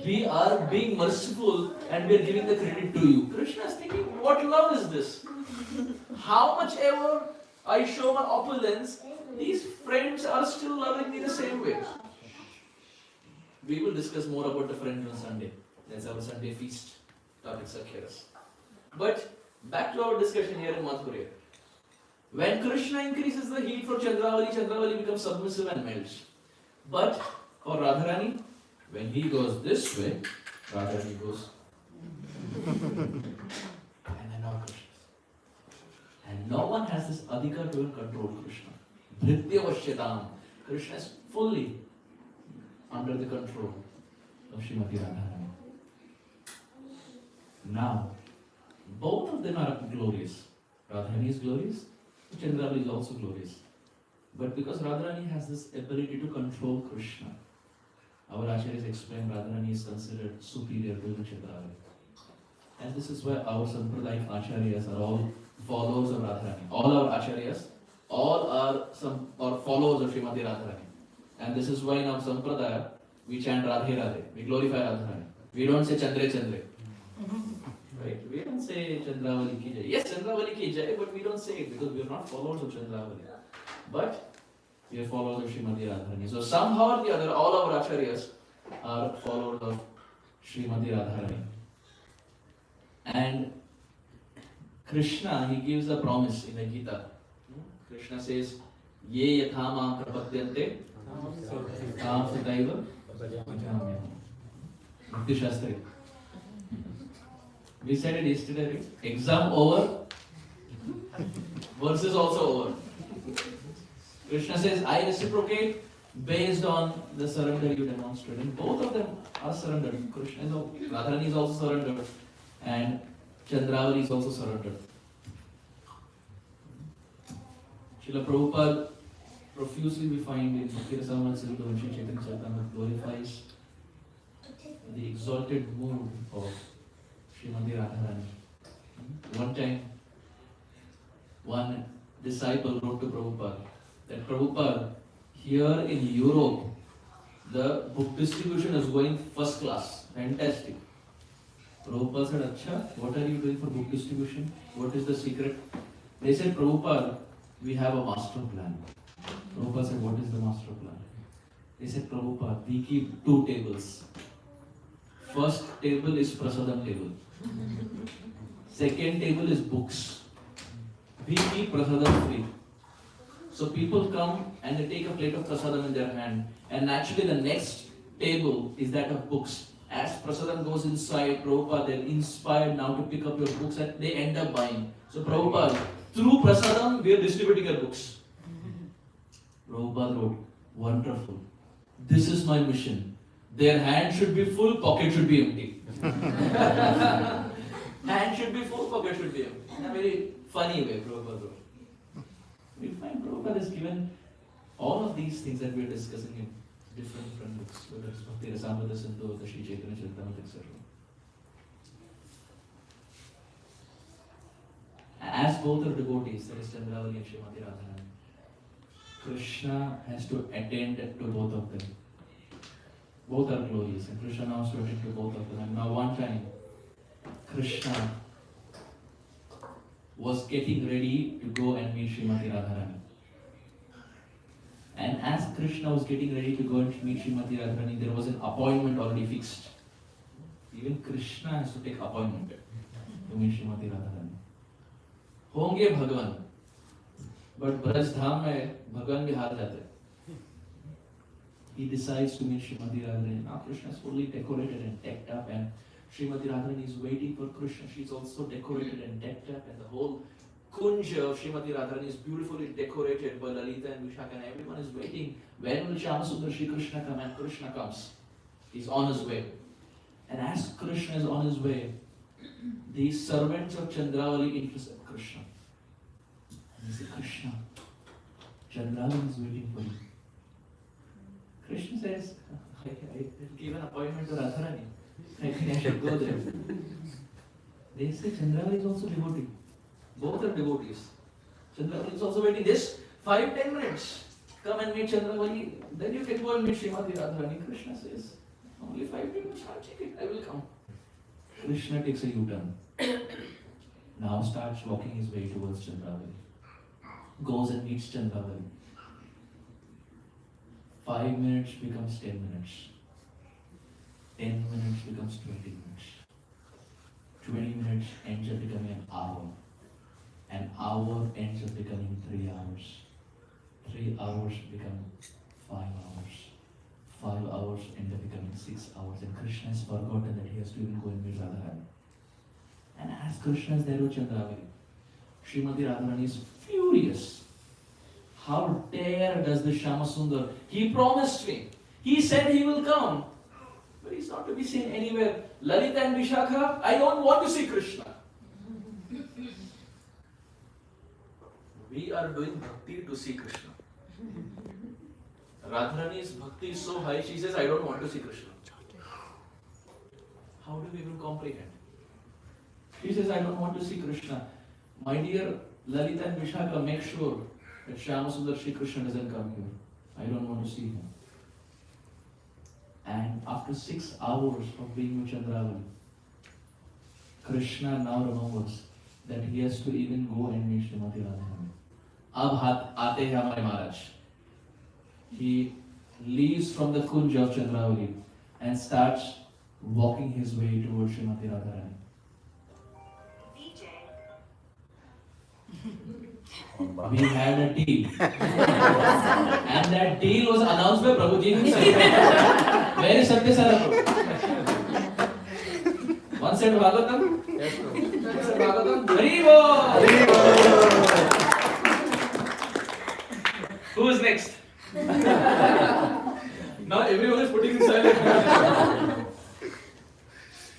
Speaker 5: We are being merciful and we are giving the credit to you. Krishna is thinking, what love is this? How much ever I show my opulence, these friends are still loving me the same way. We will discuss more about the friends on Sunday. That's our Sunday feast topics are curious. But back to our discussion here in Madhurya. When Krishna increases the heat for Chandravali, Chandravali becomes submissive and melts. But for Radharani, when he goes this way, Radharani goes. And then now Krishna. And no one has this adhikar to control Krishna. Dhritya Vashyadam. Krishna is fully under the control of Srimati Radharani. Now, both of them are glorious. Radharani is glorious, Chandravali is also glorious. But because Radharani has this ability to control Krishna, our acharyas explain Radharani is considered superior to the Chandravali. And this is why our Sampradayik acharyas are all followers of Radharani. All our acharyas, all are followers of Srimati Radharani. And this is why in our Sampradaya, we chant Radhe Radhe. We glorify Radharani. We don't say Chandre Chandre. Right? We don't say Chandravali ki jai. Yes, Chandravali ki jai, but we don't say it because we are not followers of Chandravali. But we are followers of Srimati Radharani. So somehow or the other, all our acharyas are followers of Srimati Radharani. And Krishna, he gives a promise in the Gita. Krishna says, Ye yathama prapadyante tam sataiva bhajamyaham. Bhakti Shastri. We said it yesterday, right? Exam over, verses also over. Krishna says, I reciprocate based on the surrender you demonstrate. And both of them are surrendered. Krishna is also, Radharani is also surrendered. And Chandravali is also surrendered. Srila Prabhupada profusely we find in Bhakti Rasamrita Sindhu and Sri Chaitanya Charitamrita glorifies the exalted mood of Srimati Radharani. One time, one disciple wrote to Prabhupada that Prabhupada, here in Europe, the book distribution is going first class, fantastic. Prabhupada said, Acha, what are you doing for book distribution? What is the secret? They said, Prabhupada, we have a master plan. Prabhupada said, what is the master plan? They said, Prabhupada, we keep 2 tables. First table is prasadam table. Second table is books. We keep prasadam free. So people come and they take a plate of prasadam in their hand, and naturally the next table is that of books. As prasadam goes inside, Prabhupada, they're inspired now to pick up your books and they end up buying. So Prabhupada, through prasadam, we are distributing your books. Prabhupada wrote, wonderful. This is my mission. Their hand should be full, pocket should be empty. Hand should be full, pocket should be empty. In a very funny way, Prabhupada wrote. We find Prabhupada has given all of these things that we are discussing in different books, whether it's Bhakti Rasamrita Sindhu, the Sri Chaitanya Charitamrita, etc. As both are devotees, there is Chandravali and Srimati Radharani. Krishna has to attend to both of them. Both are glorious, and Krishna now has to attend to both of them. And now one time, Krishna was getting ready to go and meet Srimati Radharani. And as Krishna was getting ready to go and meet Srimati Radharani, there was an appointment already fixed. Even Krishna has to take appointment to meet Srimati Radharani. होंगे भगवान, but Braj धाम में भगवान भी हार जाते. He decides to meet Srimati Radharani. Now Krishna is fully decorated and decked up, and Srimati Radharani is waiting for Krishna. She is also decorated and decked up, and the whole kunja of Srimati Radharani is beautifully decorated by Lalita and Vishaka, and everyone is waiting. When will Shyamasundar Shri Krishna come? And Krishna comes. He's on his way. And as Krishna is on his way, the servants of Chandravali intercept Krishna. And they say, Krishna, Chandravali is waiting for you. Krishna says, I gave an appointment to Radharani. I think I should go there. They say Chandravali is also devotee. Both are devotees. Chandravali is also waiting. This 5-10 minutes. Come and meet Chandravali. Then you can go and meet Srimati Radharani. Krishna says, only 5 minutes. I'll take it. I will come. Krishna takes a U-turn. Now starts walking his way towards Chandravali. Goes and meets Chandravali. 5 minutes becomes 10 minutes. 10 minutes becomes 20 minutes. 20 minutes ends up becoming an hour. An hour ends up becoming 3 hours. 3 hours become 5 hours. 5 hours end up becoming 6 hours. And Krishna has forgotten that he has to even go and meet Radharani. And as Krishna is there with Chandravali, Srimati Radharani is furious. How dare does the Shyamasundar? He promised me. He said he will come. But he's not to be seen anywhere. Lalita and Vishaka, I don't want to see Krishna. We are doing bhakti to see Krishna. Radharani's bhakti is so high, she says, I don't want to see Krishna. How do we even comprehend? She says, I don't want to see Krishna. My dear Lalita and Vishaka, make sure that Shyamasundar Shri Krishna doesn't come here. I don't want to see him. And after 6 hours of being with Chandravali, Krishna now remembers that he has to even go and meet Srimati Radharani. Ab aate hai hamare Maharaj. He leaves from the kunj of Chandravali and starts walking his way towards Srimati Radharani. We had a deal. And that deal was announced by Prabhuji himself. Where is Satya Sara Prabhu? One set Bhagavatam? Yes, Prabhu. One set Bhagavatam? Hari Bol! Who is next? Now everyone is putting in silence.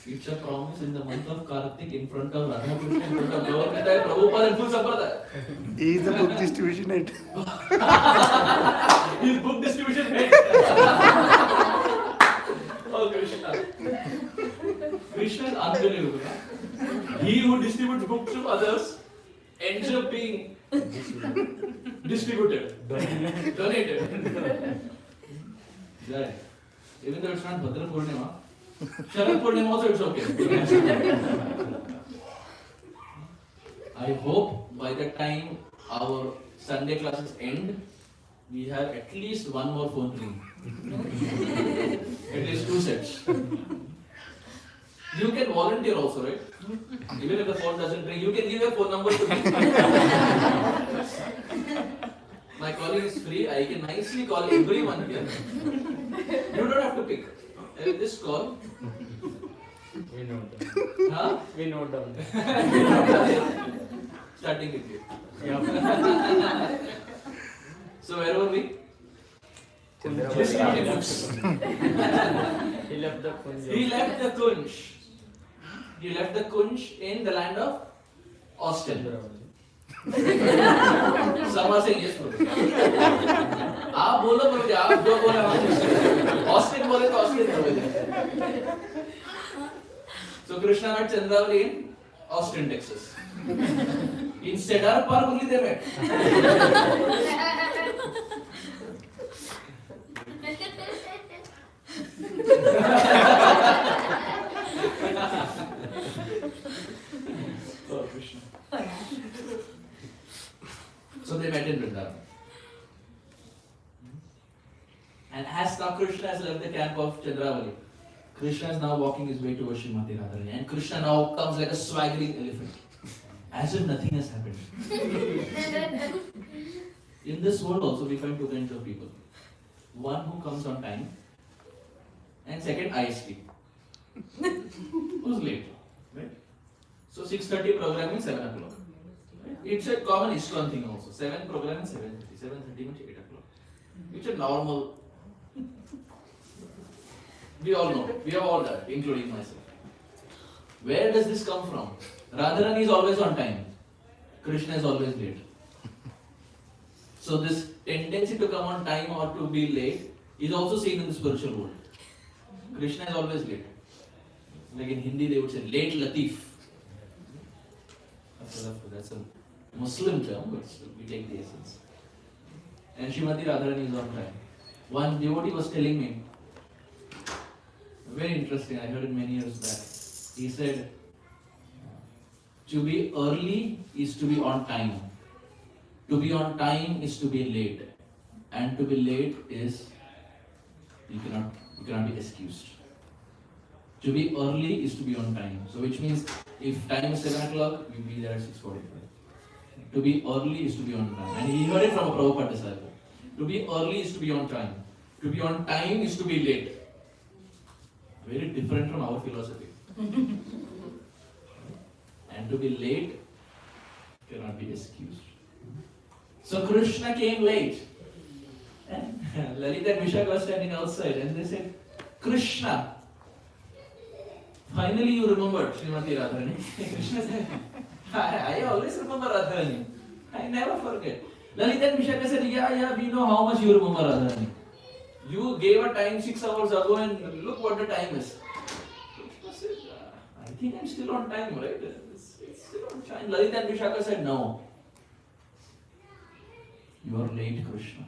Speaker 5: It's a promise in the month of Kartika in front of Radha Krishna, in front of Prabhupada, Prabhupada and full Sampradaya.
Speaker 2: He is the book distribution head.
Speaker 5: He is book distribution head. Oh Krishna. Krishna is unbelievable. Huh? He who distributes books to others ends up being distributed. Donated. Right. Even though it's not Bhadra Purnima, Sharad Purnima also it's okay. I hope by the time our Sunday classes end, we have at least one more phone ring. At least 2 sets. You can volunteer also, right? Even if the phone doesn't ring, you can give your phone number to me. My calling is free. I can nicely call everyone here. You don't have to pick. I will just call.
Speaker 1: We know that.
Speaker 5: Huh?
Speaker 1: We know down.
Speaker 5: Starting with you.
Speaker 1: Yeah.
Speaker 5: So where were we?
Speaker 1: Distributing books. He left the kunj.
Speaker 5: He left the kunj. He left the kunj in the land of Austin. Some are saying yes, bro. आप बोलो बल्कि आप जो बोला Austin बोले तो Austin बोले. So Krishna met Chandravali in Austin, Texas. In Cedar Park only they met. Oh Krishna. So they met in Vrindavan. And as now Krishna has left the camp of Chandravali, Krishna is now walking his way towards Srimati Radharani. And Krishna now comes like a swaggering elephant. As if nothing has happened. In this world also we find 2 kinds of people. One who comes on time, and second IST. Who's late? Right? So 6:30 program means 7 o'clock. Right? It's a common ISKCON thing also. 7 program means 7:30. 7:30 means 8 o'clock. It's a normal. We all know. We have all done, including myself. Where does this come from? Radharani is always on time. Krishna is always late. So this tendency to come on time or to be late is also seen in the spiritual world. Krishna is always late. Like in Hindi they would say late Latif. That's a Muslim term, but we take the essence. And Srimati Radharani is on time. One devotee was telling me, very interesting, I heard it many years back. He said, to be early is to be on time. To be on time is to be late. And to be late is, you cannot be excused. To be early is to be on time. So which means, if time is 7 o'clock, you be there at 6:45. To be early is to be on time. And he heard it from a Prabhupada disciple. To be early is to be on time. To be on time is to be late. Very different from our philosophy. And to be late cannot be excused. So Krishna came late. And Lalita and Vishaka were standing outside and they said, Krishna, finally you remembered Srimati Radharani. Krishna said, I always remember Radharani. I never forget. Lalita and Vishaka said, yeah, we know how much you remember Radharani. You gave a time 6 hours ago and look what the time is. Krishna said, I think I'm still on time, right? It's still on time. Lalita and Vishaka said, no. You are late, Krishna.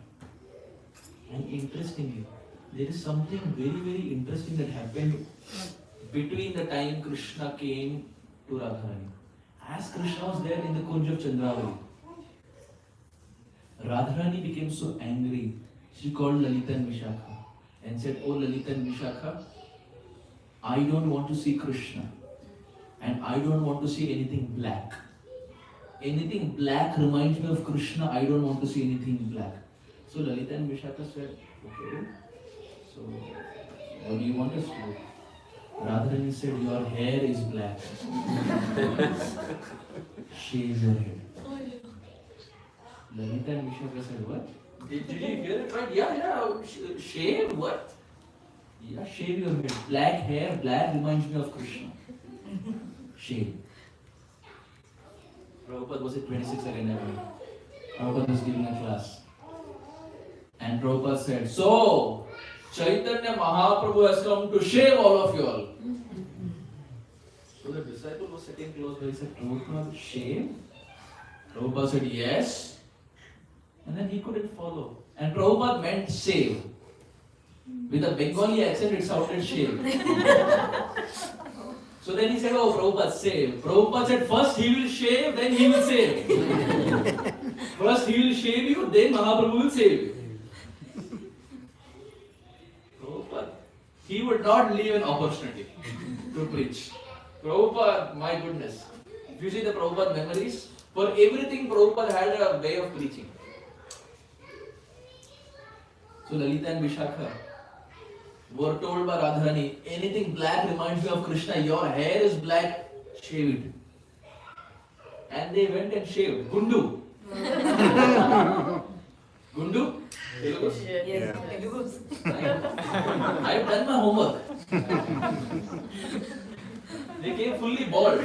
Speaker 5: And interestingly, there is something very, very interesting that happened between the time Krishna came to Radharani. As Krishna was there in the Kunj of Chandravali, Radharani became so angry. She called Lalita and Vishaka and said, oh Lalita and Vishaka, I don't want to see Krishna and I don't want to see anything black. Anything black reminds me of Krishna, I don't want to see anything black. So Lalita and Vishaka said, okay, so what do you want us to do? Radharani said, your hair is black. Shave your head. Lalita and Vishaka said, what? Did you hear it right? Yeah. Shave? What? Yeah, shave your head. Black hair, black reminds me of Krishna. Shave. Prabhupada was at 26 second level. Prabhupada was giving a class. And Prabhupada said, so, Chaitanya Mahaprabhu has come to shave all of you all. So the disciple was sitting close by. He said, Prabhupada, shave? Prabhupada said, yes. And then he couldn't follow. And Prabhupada meant shave. With a Bengali accent, it sounded shave. So then he said, oh, Prabhupada, save. Prabhupada said, first he will shave, then he will save. First he will shave you, then Mahaprabhu will save you. Prabhupada, he would not leave an opportunity to preach. Prabhupada, my goodness. If you see the Prabhupada memories, for everything Prabhupada had a way of preaching. So Lalita and Vishaka were told by Radharani, anything black reminds me of Krishna, your hair is black, shave it. And they went and shaved. Gundu. Gundu? Telugu?
Speaker 6: Yes, Telugu.
Speaker 5: I've done my homework. They came fully bald.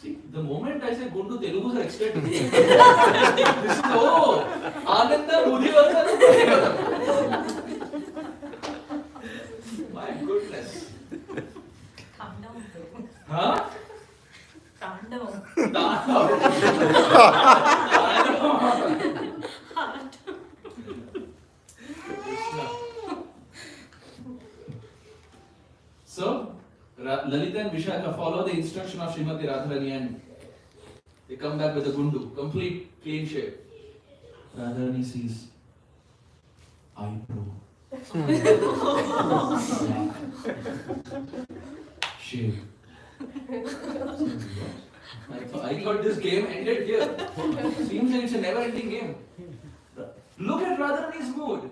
Speaker 5: See, the moment I say Gundu, Telugus are excited. This is, oh, Ananda Mudhivardhana. My goodness.
Speaker 6: Calm down, bro.
Speaker 5: Huh?
Speaker 6: Calm down. So, Lalita and Vishaka follow the instruction of Srimati Radharani and they come back with a gundu, complete clean shave. Radharani sees eyebrow, shave. I thought this game ended here. Seems like it's a never-ending game. Look at Radharani's mood.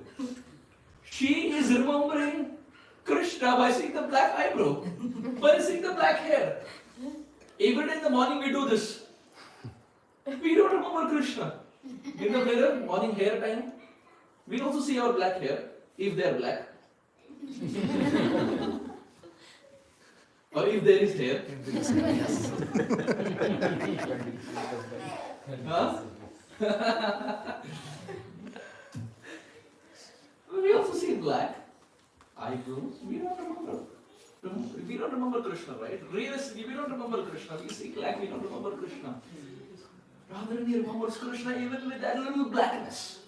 Speaker 6: She is remembering Krishna by seeing the black eyebrow, by seeing the black hair. Every day in the morning we do this. We don't remember Krishna. In the mirror, morning hair time, we also see our black hair, if they are black. Or if there is hair. Huh? We also see black eyebrows. We don't remember. We don't remember Krishna, right? Realistically, we don't remember Krishna. We see black, we don't remember Krishna. Radharani remembers Krishna even with that little blackness.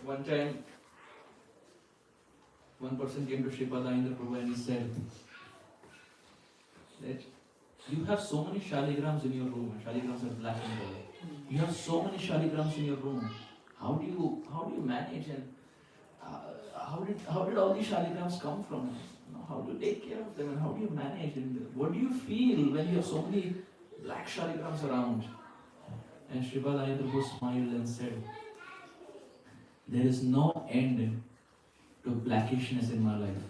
Speaker 6: One time, one person came to Sripad Prabhu and he said that you have so many shaligrams in your room. Shaligrams are black in color. You have so many shaligrams in your room. How do you manage and how did all these shaligrams come from? How do you take care of them and how do you manage and what do you feel when you have so many black shaligrams around? And Sripad Prabhu smiled and said, there is no end to blackishness in my life.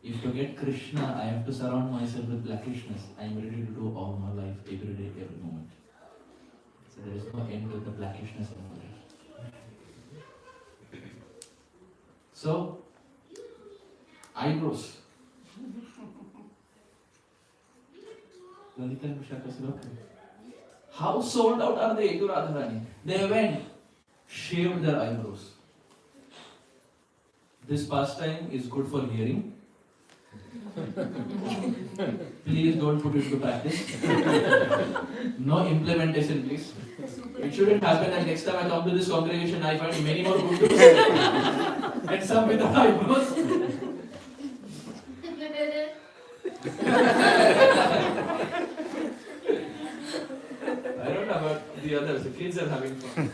Speaker 6: If to get Krishna, I have to surround myself with blackishness. I am ready to do all my life, every day, every moment. So there is no end to the blackishness in my life. So, eyebrows. Lalita and Vishaka said, okay. How sold out are they to Radharani? They went, shaved their eyebrows. This pastime is good for hearing. Please don't put it to practice. No implementation, please. It shouldn't happen that next time I come to this congregation, I find many more gurus and some with eyebrows. I don't know about the others. The kids are having fun.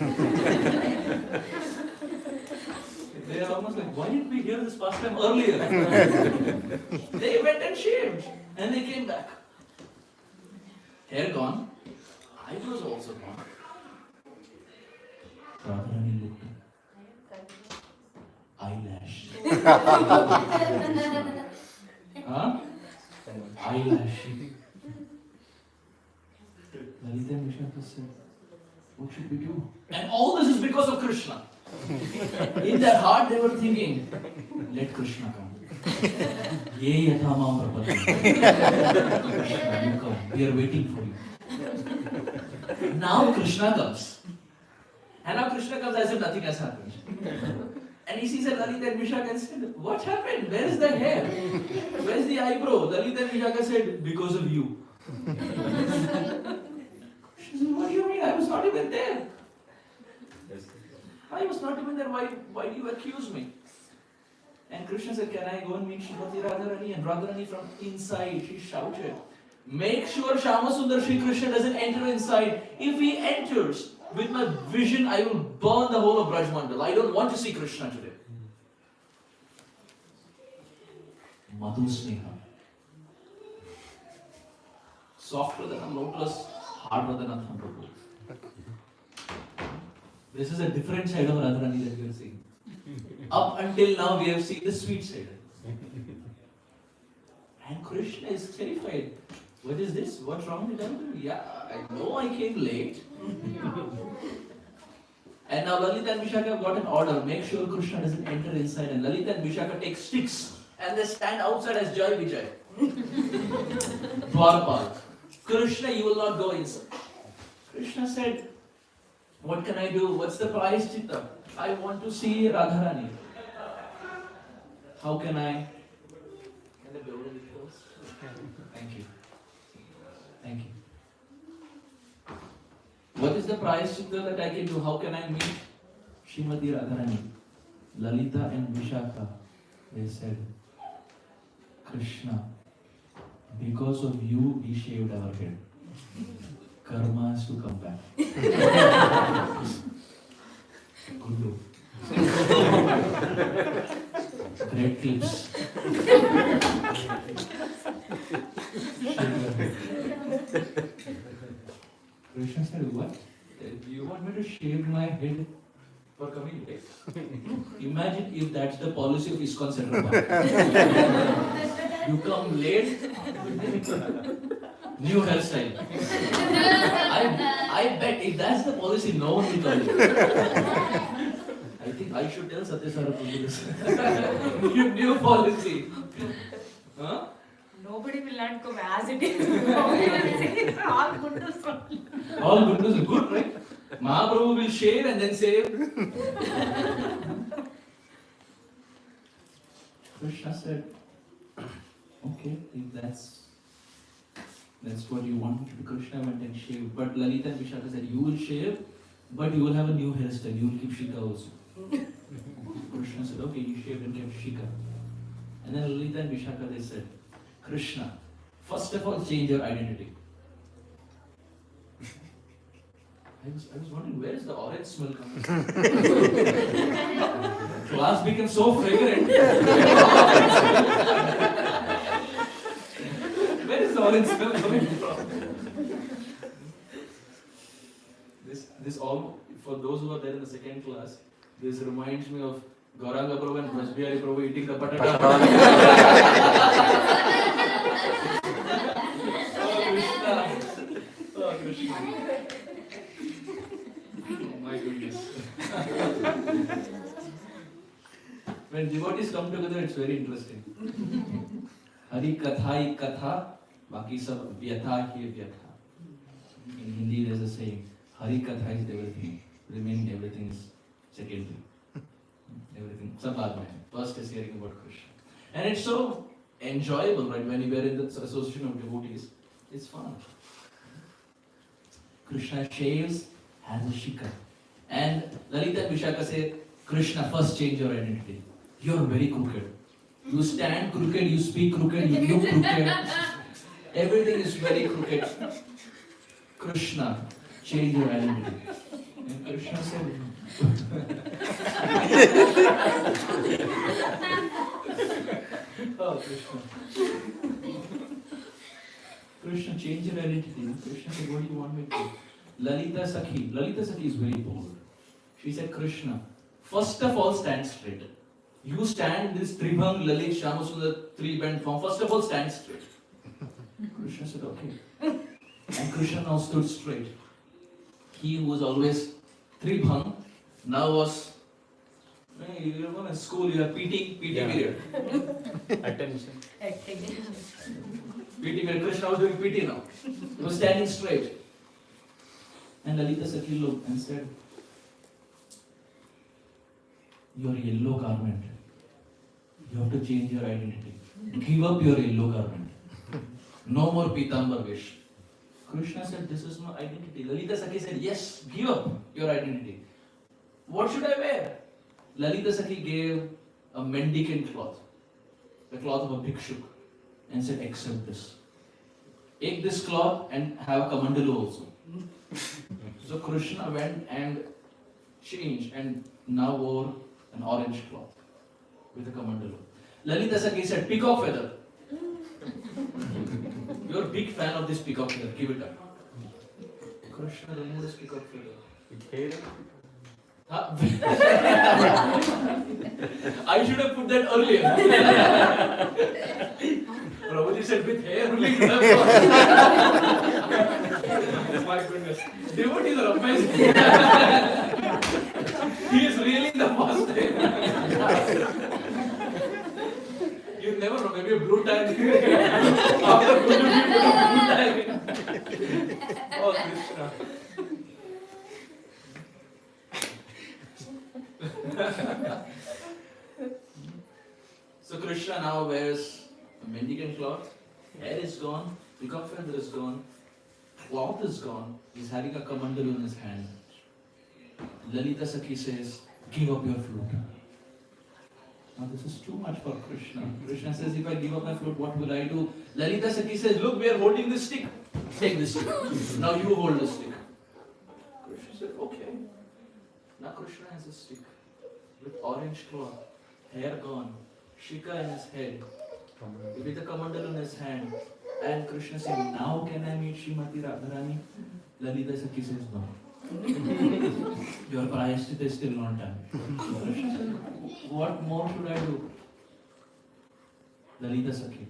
Speaker 6: They are almost like, why didn't we hear this past time earlier? They went and shaved and they came back. Hair gone, eyebrows also gone. Radharani looked. Eyelash. Huh? Eyelash. Lalita and Vishaka said, what should we do? And all this is because of Krishna. In their heart they were thinking, let Krishna come. Ye yathama prapati. Krishna, you come. We are waiting for you. Now Krishna comes. And now Krishna comes as if nothing has happened. And he sees Lalita and Vishaka and said, what happened? Where is the hair? Where is the eyebrow? Lalita and Vishaka said, because of you. She said, what do you mean? I was not even there. I was not even there. Why do you accuse me? And Krishna said, can I go and meet Srimati Radharani? And Radharani from inside, she shouted, make sure Shama Sundar Shri Krishna doesn't enter inside. If he enters, with my vision, I will burn the whole of Brajmandal. I don't want to see Krishna today. Madhu Sneha. Softer than a lotus, harder than a thunderbolt. This is a different side of Radharani that we are seeing. Up until now, we have seen the sweet side. And Krishna is terrified. What is this? What's wrong with them? Yeah, I know I came late. And now Lalita and Vishaka have got an order. Make sure Krishna doesn't enter inside. And Lalita and Vishaka take sticks and they stand outside as Jai Vijay. Dwarpal. Krishna, you will not go inside. Krishna said, what can I do? What's the price, Chitta? I want to see Radharani. How can I? Can I blow it close? Thank you. Thank you. What is the price, Chitta, that I can do? How can I meet Srimati Radharani? Lalita and Vishaka, they said, Krishna, because of you, we shaved our head. Karma has to come back. Guru. Great tips. Krishna said, what? You want me to shave my head for coming late? Imagine if that's the policy of ISKCON Central Park. You come late, new hairstyle. I bet if that's the policy, no one will come late. I think I should tell Satya Prabhu this. New policy. Huh?
Speaker 7: Nobody will not come as it is. Nobody will say all Gundus only.
Speaker 6: All Gundus are good, right? Mahaprabhu will shave and then save. Krishna said, okay, if that's what you want me to do. Krishna went and shaved. But Lalita and Vishaka said, you will shave, but you will have a new hairstyle. You will keep Shika also. Krishna said, okay, you shaved and kept Shika. And then Lalita and Vishaka, they said, Krishna, first of all, change your identity. I was wondering, where is the orange smell coming from? Class became so fragrant. Where is the orange smell coming from? This all, for those who are there in the second class, this reminds me of Gauranga Prabhu and Brajbihari Prabhu eating the patata. Oh Krishna. Oh my goodness. When devotees come together, it's very interesting. Hari Katha hi Katha, baki sab vyatha hi vyatha. In Hindi, there's a saying, Hari Katha is everything, remaining everything is secondary. Everything. Sab baad mein. First is hearing about Krishna. And it's so enjoyable, right? When you are in the association of devotees, it's fun. Krishna shaves, has a shikha. And Lalita and Vishaka say, Krishna, first change your identity. You're very crooked. You stand crooked, you speak crooked, you look crooked. Everything is very crooked. Krishna, change your identity. And Krishna said, oh, Krishna. Krishna, change your identity. Krishna said, what do you want me to do? Lalita Sakhi is very bold. She said, Krishna, first of all, stand straight. You stand this Tribhang, Lalit, Shyamasundar, three-bent form. First of all, stand straight. Krishna said, okay. And Krishna now stood straight. He who was always Tribhang, now was, you know, in school you have PT period.
Speaker 3: Attention.
Speaker 6: PT period. Krishna was doing PT now. He was standing straight. And Lalita Sakhi looked and said, your yellow garment. You have to change your identity. Give up your yellow garment. No more Pitambar Vish. Krishna said, this is my identity. Lalita Sakhi said, yes, give up your identity. What should I wear? Lalita Sakhi gave a mendicant cloth, the cloth of a bhikshuk, and said, accept this. Take this cloth and have kamandalu also. So Krishna went and changed and now wore an orange cloth with a kamandalu. Lalita Sakhi said, peacock feather. You're a big fan of this peacock feather, give it up. Krishna removed his peacock feather.
Speaker 3: With hair?
Speaker 6: Huh? I should have put that earlier. Prabhuji said with hair only. My goodness. Devotees are amazing. He is really the master. You never know, maybe a blue tag. After blue tag. Oh, Krishna. So Krishna now wears a mendicant cloth, hair is gone, peacock feather is gone, cloth is gone, he's having a kamandalu in his hand. Lalita Sakhi says, give up your flute. Now this is too much for Krishna. Krishna says, if I give up my flute, what will I do? Lalita Sakhi says, look, we are holding this stick. Take this stick. Now you hold the stick. Krishna said, okay. Now Krishna has a stick with orange cloth, hair gone, shika in his head, with a kamandalu in his hand. And Krishna said, now can I meet Srimati Radharani? Lalita Sakhi says, no. Your prayasthita is still not done. Krishna said, what more should I do? Lalita Sakhi.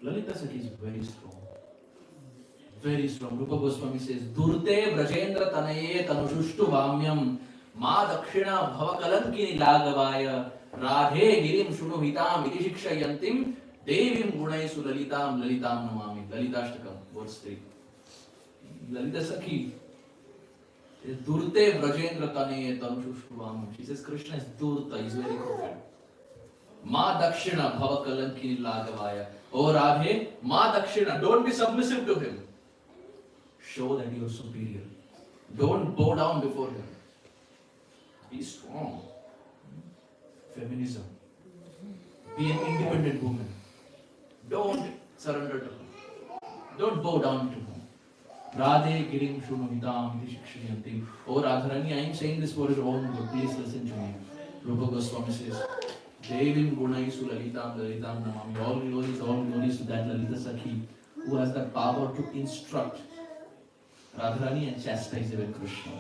Speaker 6: Lalita Sakhi is very strong. Very strong. Rupa Goswami says, Durte Brajendra Tanaye Tanushushtu Vamyam Ma Dakshina Bhavakalankini Lagavaya Radhe Girim Shunuhitam Iti Shikshayantim Devim Gunaisu Lalitam Lalitam Namami. Lalitashtakam, verse 3. Lalita Sakhi is Durte Brajendra Tanaye Tanushushtu Vamyam. She says Krishna is Durta, he is very crooked. Ma Dakshina Bhavakalankini Lagavaya. Oh Radhe, Ma Dakshina, don't be submissive to him. Show that you are superior. Don't bow down before him. Be strong. Feminism. Be an independent woman. Don't surrender to him. Don't bow down to him. Radhe Girim Shunuhitam Shikshayantim. Oh Radharani, I am saying this for your own good. Please listen to me. Rupa Goswami says, Devim Gunaisu Lalitam Lalitam Namami. All glories to that Lalita Sakhi who has the power to instruct Radharani and chastise even Krishna.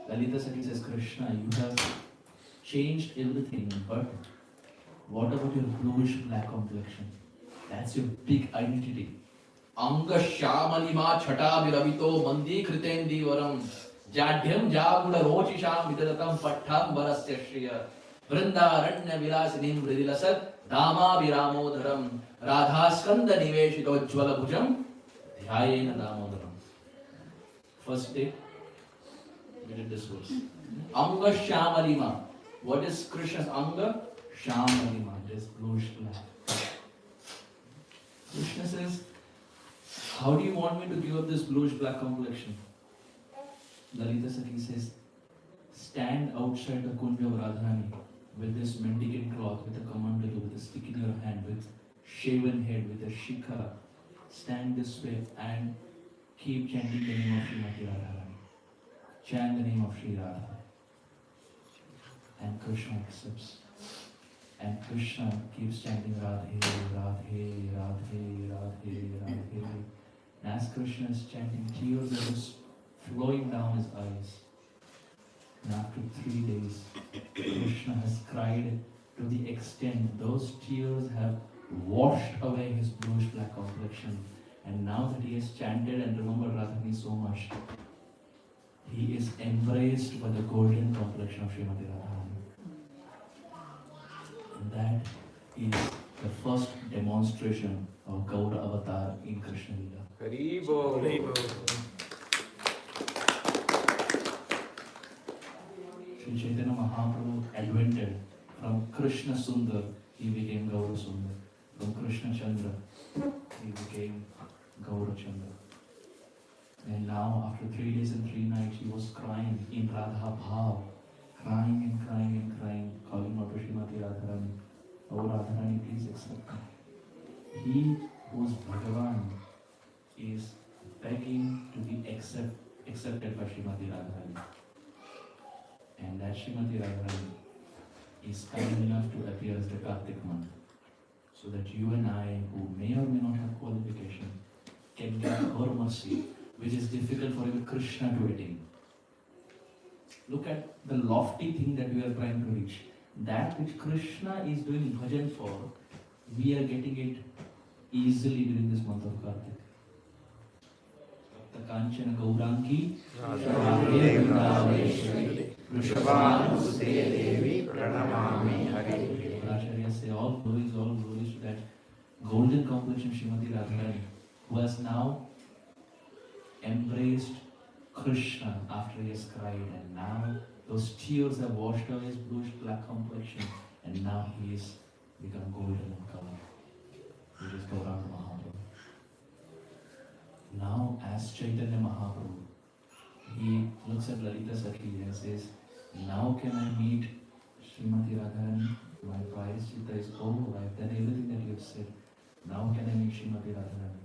Speaker 6: Lalita Sakhi says, Krishna, you have changed everything, but what about your bluish black complexion? That's your big identity. Anga Shamalima Chata Viravito Mandi Kritendi Varam Jadhyam Jaguda Rochisham Vidadatam Pattam Barasya Shriya Vrinda Ranya Vilasinim Vridilasat Dama Viramodharam Radha Skanda Niveshito Jvala Bhujam Dhyayena Damodaram. First day, We did this verse. Anga Shamalima. What is Krishna's Anga? Shamalima. It is bluish black. Krishna says, how do you want me to give up this bluish black complexion? Lalita Sakhi says, stand outside the Kunja of Radharani with this mendicant cloth, with a kamandalu, with a stick in your hand, with shaven head, with a shikha. Stand this way and keep chanting the name of Srimati Radharani. Chant the name of Sri Radha. And Krishna accepts. And Krishna keeps chanting Radhe, Radhe, Radhe, Radhe, Radhe. And as Krishna is chanting, tears are just flowing down his eyes. And after 3 days, Krishna has cried to the extent those tears have washed away his bluish black complexion. And now that he has chanted and remembered Radharani so much, he is embraced by the golden complexion of Srimati Radharani. And that is the first demonstration of Gaura Avatar in Krishna Lila.
Speaker 3: Haribo.
Speaker 6: Sri Chaitanya Mahaprabhu advented from Krishna Sundar, he became Gaura Sundar. From Krishna Chandra, he became Gaura Chandra. And now, after 3 days and 3 nights, he was crying in Radha Bhav, crying and crying and crying, calling out to Srimati Radharani, oh Radharani, please accept me. He whose Bhagavan is begging to be accepted by Srimati Radharani. And that Srimati Radharani is kind enough to appear as the Kartika month, so that you and I, who may or may not have qualification, can get her mercy, which is difficult for even Krishna to attain. Look at the lofty thing that we are trying to reach. That which Krishna is doing bhajan for, we are getting it easily during this month of Kartika. The Kanchana Gaurangi, Radhe Vrindaveshwari, Vrishabhanusute Devi, Pranamami Hari. Acharya say all glories to that golden complexion Srimati Radharani, who has now embraced Krishna after he has cried, and now those tears have washed away his bluish black complexion, and now he is become golden in color, which is Gauranga Mahaprabhu. Now, as Chaitanya Mahaprabhu, he looks at Lalita Sakhi and says, now can I meet Srimati Radharani? My prayaschitta is over. I have done everything that you have said. Now can I meet Srimati Radharani?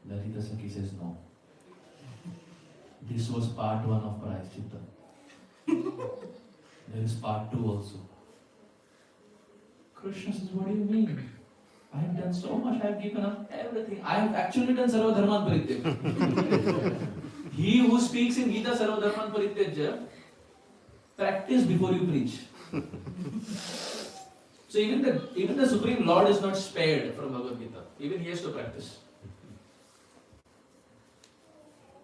Speaker 6: Lalita Sakhi says no. This was part 1 of prayaschitta. There is part 2 also. Krishna says, what do you mean? I have done so much, I have given up everything. I have actually done Sarva Dharman Parityaj. He who speaks in Gita Sarva Dharman Parityaj, practice before you preach. So even the Supreme Lord is not spared from Bhagavad Gita. Even he has to practice.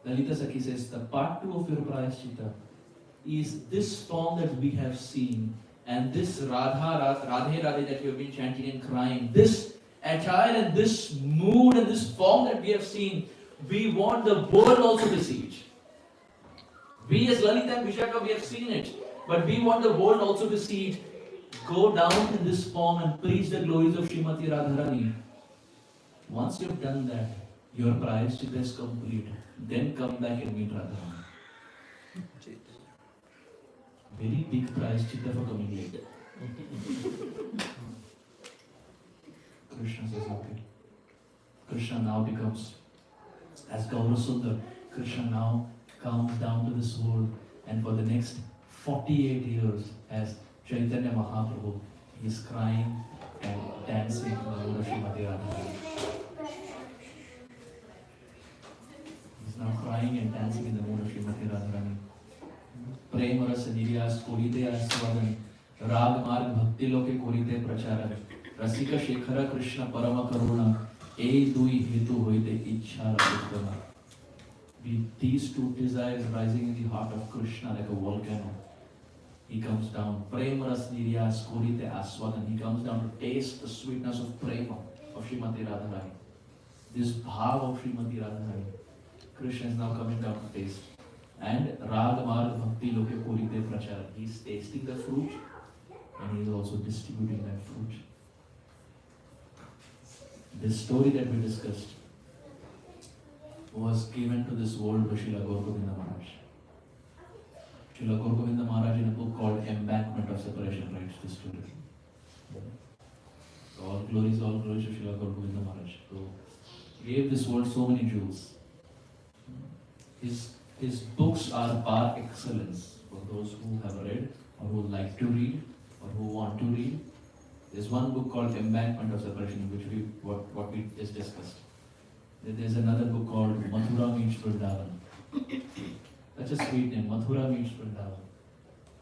Speaker 6: Lalita Sakhi says, the part 2 of your prayaschitta is this form that we have seen, and this Radhe Radhe that you have been chanting and crying, this attire and this mood and this form that we have seen, we want the world also to see it. We as Lalita and Vishaka, we have seen it, but we want the world also to see it. Go down in this form and preach the glories of Srimati Radharani. Once you have done that, your prayaschitta is complete. Then come back and meet Radharani. Very big prayaschitta for coming late. Krishna says, okay. Krishna now becomes, as Gaura Sundar, Krishna now comes down to this world, and for the next 48 years, as Chaitanya Mahaprabhu, he is crying and dancing in the mood of Srimati Radharani. He is now crying and dancing in the mood of Srimati Radharani. Prema rasa niryas korite aswadan, rag marg bhakti loke korite pracharan, rasika shekhara Krishna parama karuna, e dui hetu hoite ichha rabuddhana. With these two desires rising in the heart of Krishna like a volcano, he comes down. Prema rasa niryas korite aswadan. He comes down to taste the sweetness of prema of Srimati Radharani. This bhav of Srimati Radharani, Krishna is now coming down to taste. And Rag Marg Bhakti Loke Puri De Prachar. He's tasting the fruit and he's also distributing that fruit. This story that we discussed was given to this world by Srila Gaur Govinda Maharaj. Srila Gaur Govinda Maharaj in a book called Embankment of Separation writes this story. All glories to Srila Gaur Govinda Maharaj, who gave this world so many jewels. His books are par excellence for those who have read or who like to read or who want to read. There's one book called Embankment of Separation, which what we just discussed. There's another book called Mathura Meets Vrindavan. That's a sweet name, Mathura Meets Vrindavan.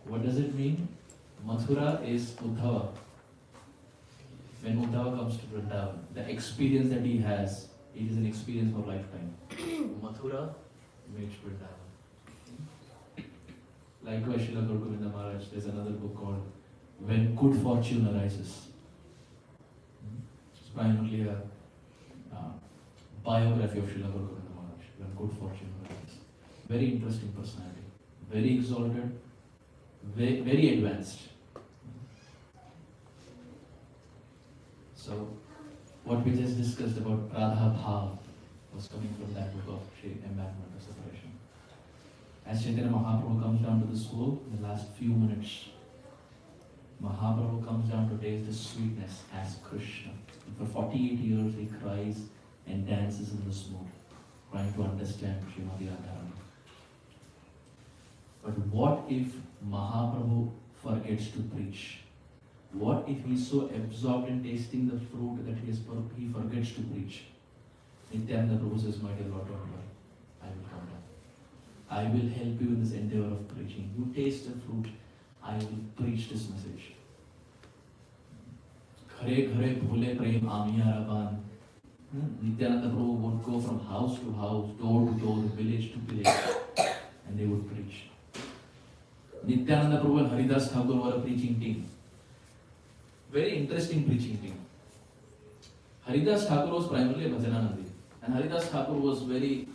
Speaker 6: What does it mean? Mathura is Uddhava. When Uddhava comes to Vrindavan, the experience that he has, it is an experience for lifetime. Mathura meets Vrindavan. Likewise, Srila Gaur Govinda Maharaj, there's another book called When Good Fortune Arises. It's primarily a biography of Srila Gaur Govinda Maharaj, When Good Fortune Arises. Very interesting personality, very exalted, very advanced. So, what we just discussed about Radha Bhav was coming from that book of Shri Embankment of Separation. As Chaitanya Mahaprabhu comes down to this world, in the last few minutes, Mahaprabhu comes down to taste the sweetness as Krishna. And for 48 years he cries and dances in this mood, trying to understand Srimati Radharani. But what if Mahaprabhu forgets to preach? What if he is so absorbed in tasting the fruit that he forgets to preach? Nityananda Prabhu says, my dear Lord, don't worry, I will come down. I will help you in this endeavor of preaching. You taste the fruit, I will preach this message. Ghare ghare bhule prem amiya raban. Nityananda Prabhu would go from house to house, door to door, village to village, and they would preach. Nityananda Prabhu and Haridas Thakur were a preaching team. Very interesting preaching team. Haridas Thakur was primarily a Bhajananandi, and Haridas Thakur was very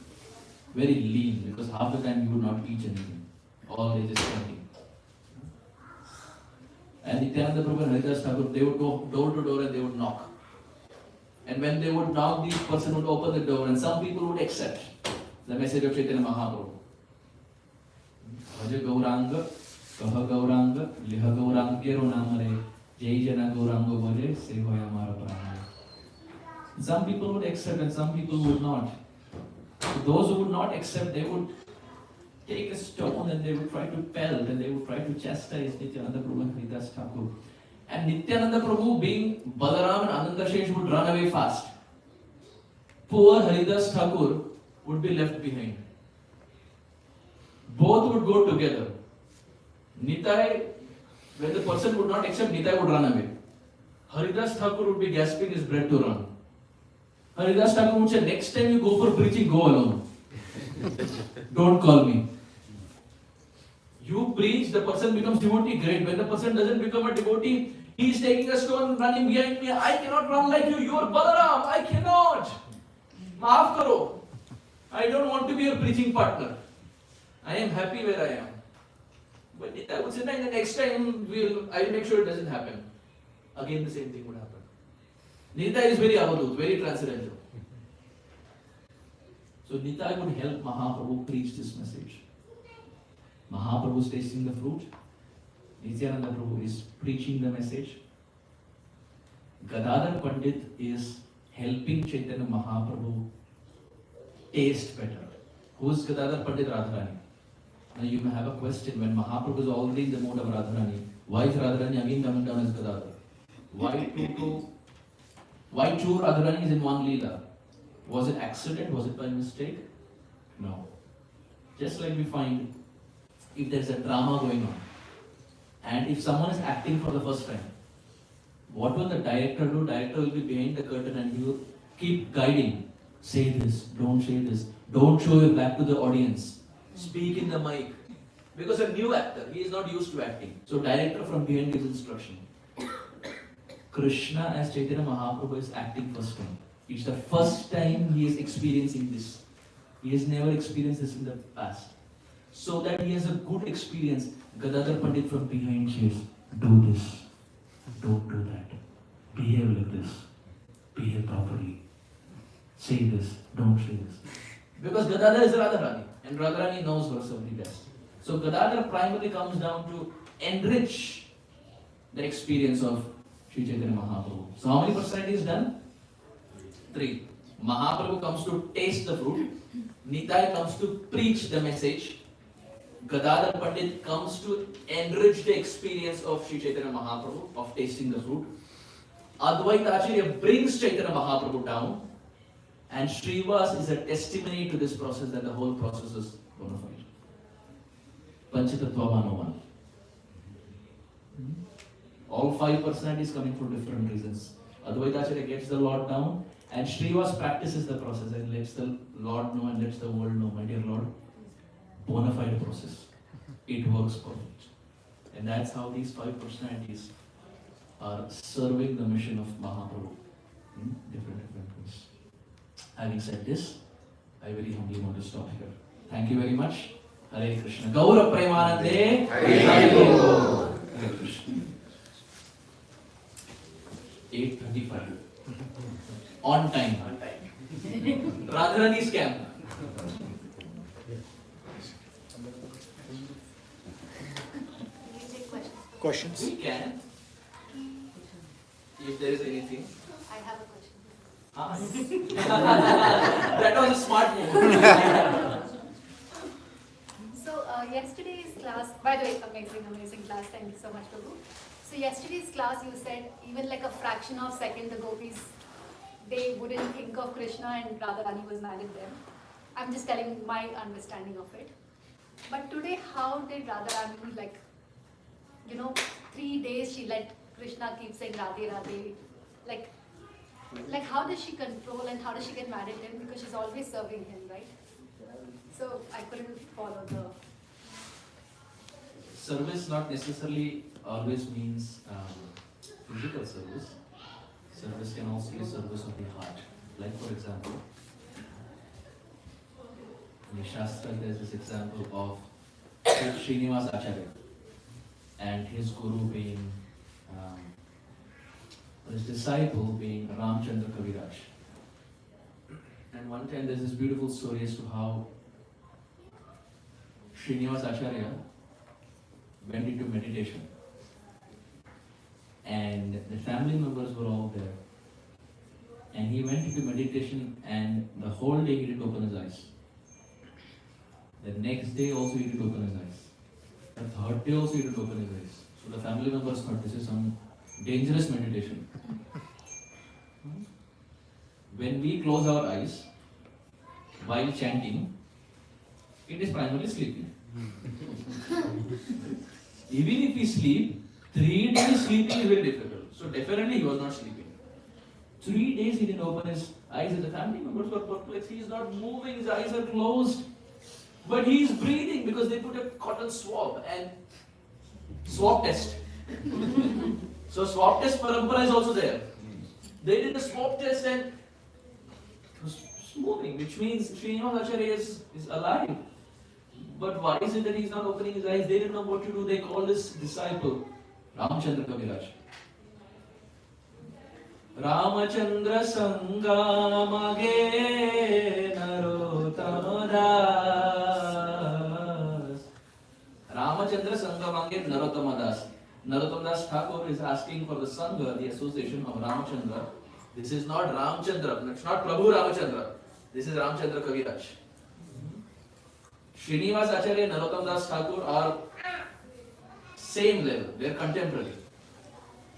Speaker 6: lean because half the time he would not teach anything. All day just chanting. And Nityananda Prabhu and Haridas Thakur, they would go door to door and they would knock. And when they would knock, this person would open the door and some people would accept the message of Chaitanya Mahaprabhu. Bhaja Gauranga, Kaha Gauranga, Liha Gaurangero Namare, Jai Jana Gaurango Bhaje, Sehoya Mara Pranaya. Some people would accept and some people would not. So those who would not accept, they would take a stone and they would try to pelt and they would try to chastise Nityananda Prabhu and Haridas Thakur. And Nityananda Prabhu, being Balaram and Ananda Shesh, would run away fast. Poor Haridas Thakur would be left behind. Both would go together. Nitai, when the person would not accept, Nitai would run away. Haridas Thakur would be gasping his breath to run. Haridas Thakur would say, next time you go for preaching, go alone. Don't call me. You preach, the person becomes devotee, great. When the person doesn't become a devotee, he is taking a stone, running behind me. I cannot run like you. You are Balaram. I cannot. Maaf karo. I don't want to be your preaching partner. I am happy where I am. But I would say, no, the next time I'll make sure it doesn't happen. Again, the same thing would happen. Nitai is very avadut, very transcendental. So Nitai would help Mahaprabhu preach this message. Mahaprabhu is tasting the fruit. Nityananda Prabhu is preaching the message. Gadadhar Pandit is helping Chaitanya Mahaprabhu taste better. Who is Gadadhar Pandit? Radharani. Now you may have a question, when Mahaprabhu is already in the mode of Radharani, why is Radharani again coming down as Gadadhar? Why two Radharanis in one Leela? Was it accident? Was it by mistake? No. Just like we find, if there's a drama going on, and if someone is acting for the first time, what will the director do? Director will be behind the curtain and he will keep guiding. Say this, don't say this, don't show your back to the audience, speak in the mic. Because a new actor, he is not used to acting. So director from behind gives instruction. Krishna as Chaitanya Mahaprabhu is acting first time. It's the first time he is experiencing this. He has never experienced this in the past. so that he has a good experience. Gadadhar Pandit from behind says, do this, don't do that, behave like this, behave properly, say this, don't say this. Because Gadadhar is Radharani, and Radharani knows her somebody best. So Gadadhar primarily comes down to enrich the experience of Sri Chaitanya Mahaprabhu. So how many personalities done? 3. Mahaprabhu comes to taste the fruit. Nitai comes to preach the message. Gadadhar Pandit comes to enrich the experience of Sri Chaitanya Mahaprabhu of tasting the fruit. Advaita Acharya brings Chaitanya Mahaprabhu down. And Srivas is a testimony to this process that the whole process is bona fide. Panchatattva 101. All 5 personalities coming for different reasons. Advaita Acharya gets the Lord down, and Srivas practices the process and lets the Lord know and lets the world know, my dear Lord, bona fide process. It works perfect. And that's how these 5 personalities are serving the mission of Mahaprabhu in different ways. Having said this, I very humbly want to stop here. Thank you very much. Hare Krishna. Gaura Premanande. Hare Krishna. 8:35. On time. Radharani's camp.
Speaker 2: Questions?
Speaker 6: We can. If there is anything.
Speaker 4: I have a question.
Speaker 6: That was a smart move.
Speaker 4: So yesterday's class, by the way, amazing class. Thank you so much, Prabhu. So yesterday's class, you said even like a fraction of second, the gopis, they wouldn't think of Krishna and Radharani was mad at them. I'm just telling my understanding of it. But today, how did Radharani, 3 days she let Krishna keep saying Radhe Radhe, like how does she control and how does she get mad at him, because she's always serving him, right? So I couldn't follow the...
Speaker 6: Service not necessarily always means physical service. Service can also be service of the heart. Like for example, in the Shastra there is this example of Srinivas Acharya and his guru being, his disciple being Ramchandra Kaviraj. And one time there's this beautiful story as to how Srinivas Acharya went into meditation. And the family members were all there. And he went into meditation and the whole day he didn't open his eyes. The next day also he didn't open his eyes. The third day also he didn't open his eyes. So the family members thought this is some dangerous meditation. When we close our eyes while chanting, it is primarily sleeping. Even if we sleep, 3 days sleeping is very difficult. So definitely he was not sleeping. 3 days he didn't open his eyes and the family members were perplexed. He is not moving, his eyes are closed. But he is breathing because they put a cotton swab and swab test. So swab test parampara is also there. They did a swab test and it was moving, which means Srinivas Acharya is alive. But why is it that he's not opening his eyes? They didn't know what to do. They called his disciple Ramchandra Kaviraj. Ramachandra Sangamage Narottamadas. Ramachandra Sangamage Narottamadas. Narottamadas Thakur is asking for the Sangha, the association of Ramachandra. This is not Ramchandra, it's not Prabhu Ramachandra. This is Ramchandra Kaviraj. Srinivas Acharya and Narottam Das Thakur are same level, they are contemporary.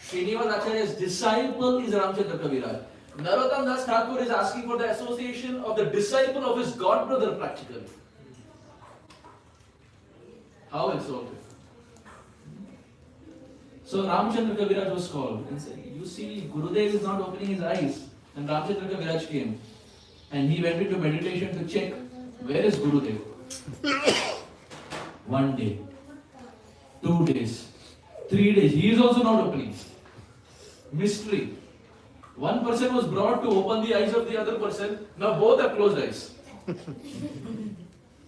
Speaker 6: Srinivas Acharya's disciple is Ramchandra Kaviraj. Narottam Das Thakur is asking for the association of the disciple of his god brother practically. How insulting. So Ramchandra Kaviraj was called and said, you see, Gurudev is not opening his eyes. And Ramchandra Kaviraj came and he went into meditation to check where is Gurudev. 1 day, 2 days, 3 days, he is also not opening. Mystery. One person was brought to open the eyes of the other person, now both have closed eyes.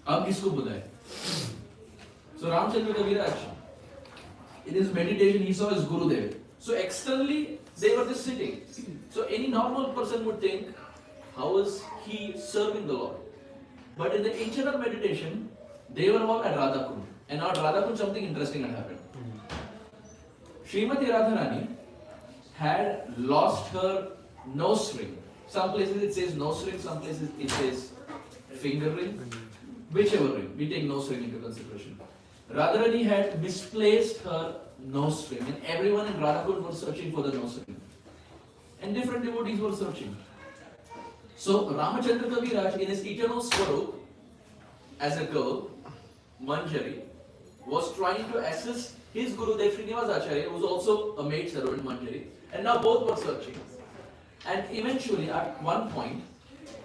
Speaker 6: Ab kisko budaye? So Ramchandra Kaviraj, in his meditation, he saw his Gurudev. So externally, they were just sitting. So any normal person would think, how is he serving the Lord? But in the internal meditation, they were all at Radha Kund. And at Radha Kund, something interesting had happened. Srimati Radharani had lost her nose ring. Some places it says nose ring, some places it says finger ring. Whichever ring, we take nose ring into consideration. Radharani had misplaced her nose ring, and everyone in Radhakund was searching for the nose ring. And different devotees were searching. So Ramachandra Kaviraj, in his eternal swarup, as a girl, Manjari, was trying to assist his Gurudev Srinivas Acharya, who was also a maid servant Manjari, and now both were searching. And eventually, at one point,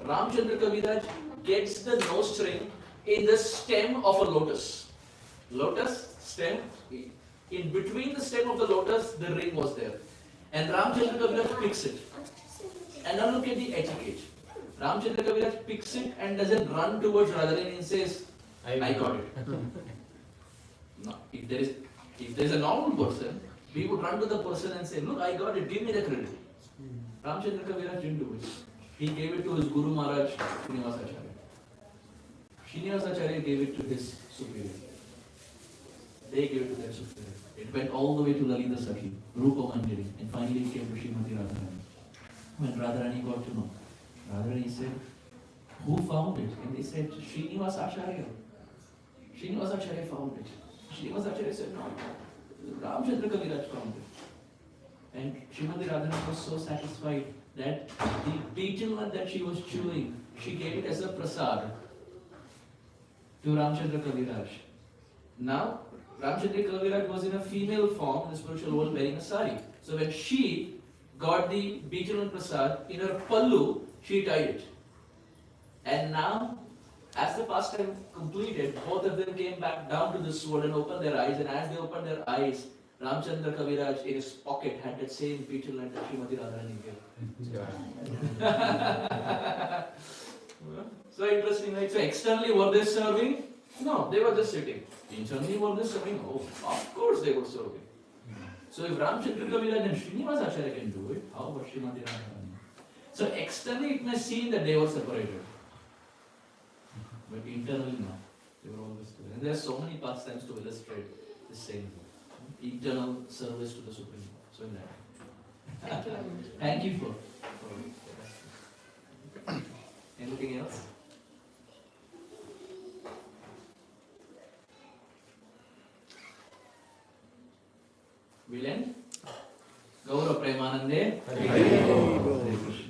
Speaker 6: Ramchandra Kaviraj gets the nose ring in the stem of a lotus. Lotus stem, in between the stem of the lotus, the ring was there. And Ramchandra Kaviraj picks it. And now look at the etiquette. Ramchandra Kaviraj picks it and doesn't run towards Radharani and says, I got it. No, if there is a normal person, we would run to the person and say, look, I got it, give me the credit. Ramchandra Kaviraj didn't do it. He gave it to his Guru Maharaj, Srinivas Acharya. Srinivas Acharya gave it to his superior. They gave it to their superior. It went all the way to Lalita Sakhi, Rupa Manjari, and finally it came to Srimati Radharani. When Radharani got to know, Radharani said, who found it? And they said, Srinivas Acharya. Srinivas Acharya found it. Srinivas Acharya said, no, Ramchandra Kaviraj found it. And Srimati Radharani was so satisfied that the betel nut that she was chewing, she gave it as a prasad to Ramchandra Kaviraj. Now, Ramchandra Kaviraj was in a female form in the spiritual world wearing a sari. So when she got the betel nut prasad, in her pallu, she tied it. And now, as the pastime completed, both of them came back down to this world and opened their eyes. And as they opened their eyes, Ramchandra Kaviraj in his pocket had that same betel nut that Srimati Radharani gave. So interesting, right? So externally, were they serving? No, they were just sitting. Internally, were they serving? Oh, of course they were serving. So if Ramchandra Kaviraj and Srinivas Acharya can do it, how about Srimati Radharani? So externally, it may seem that they were separated. But internally, no. They were always together. And there are so many pastimes to illustrate the same. Internal service to the Supreme. So in that. Thank you for anything else? We'll end. Gaura Premanande. Hare Krishna.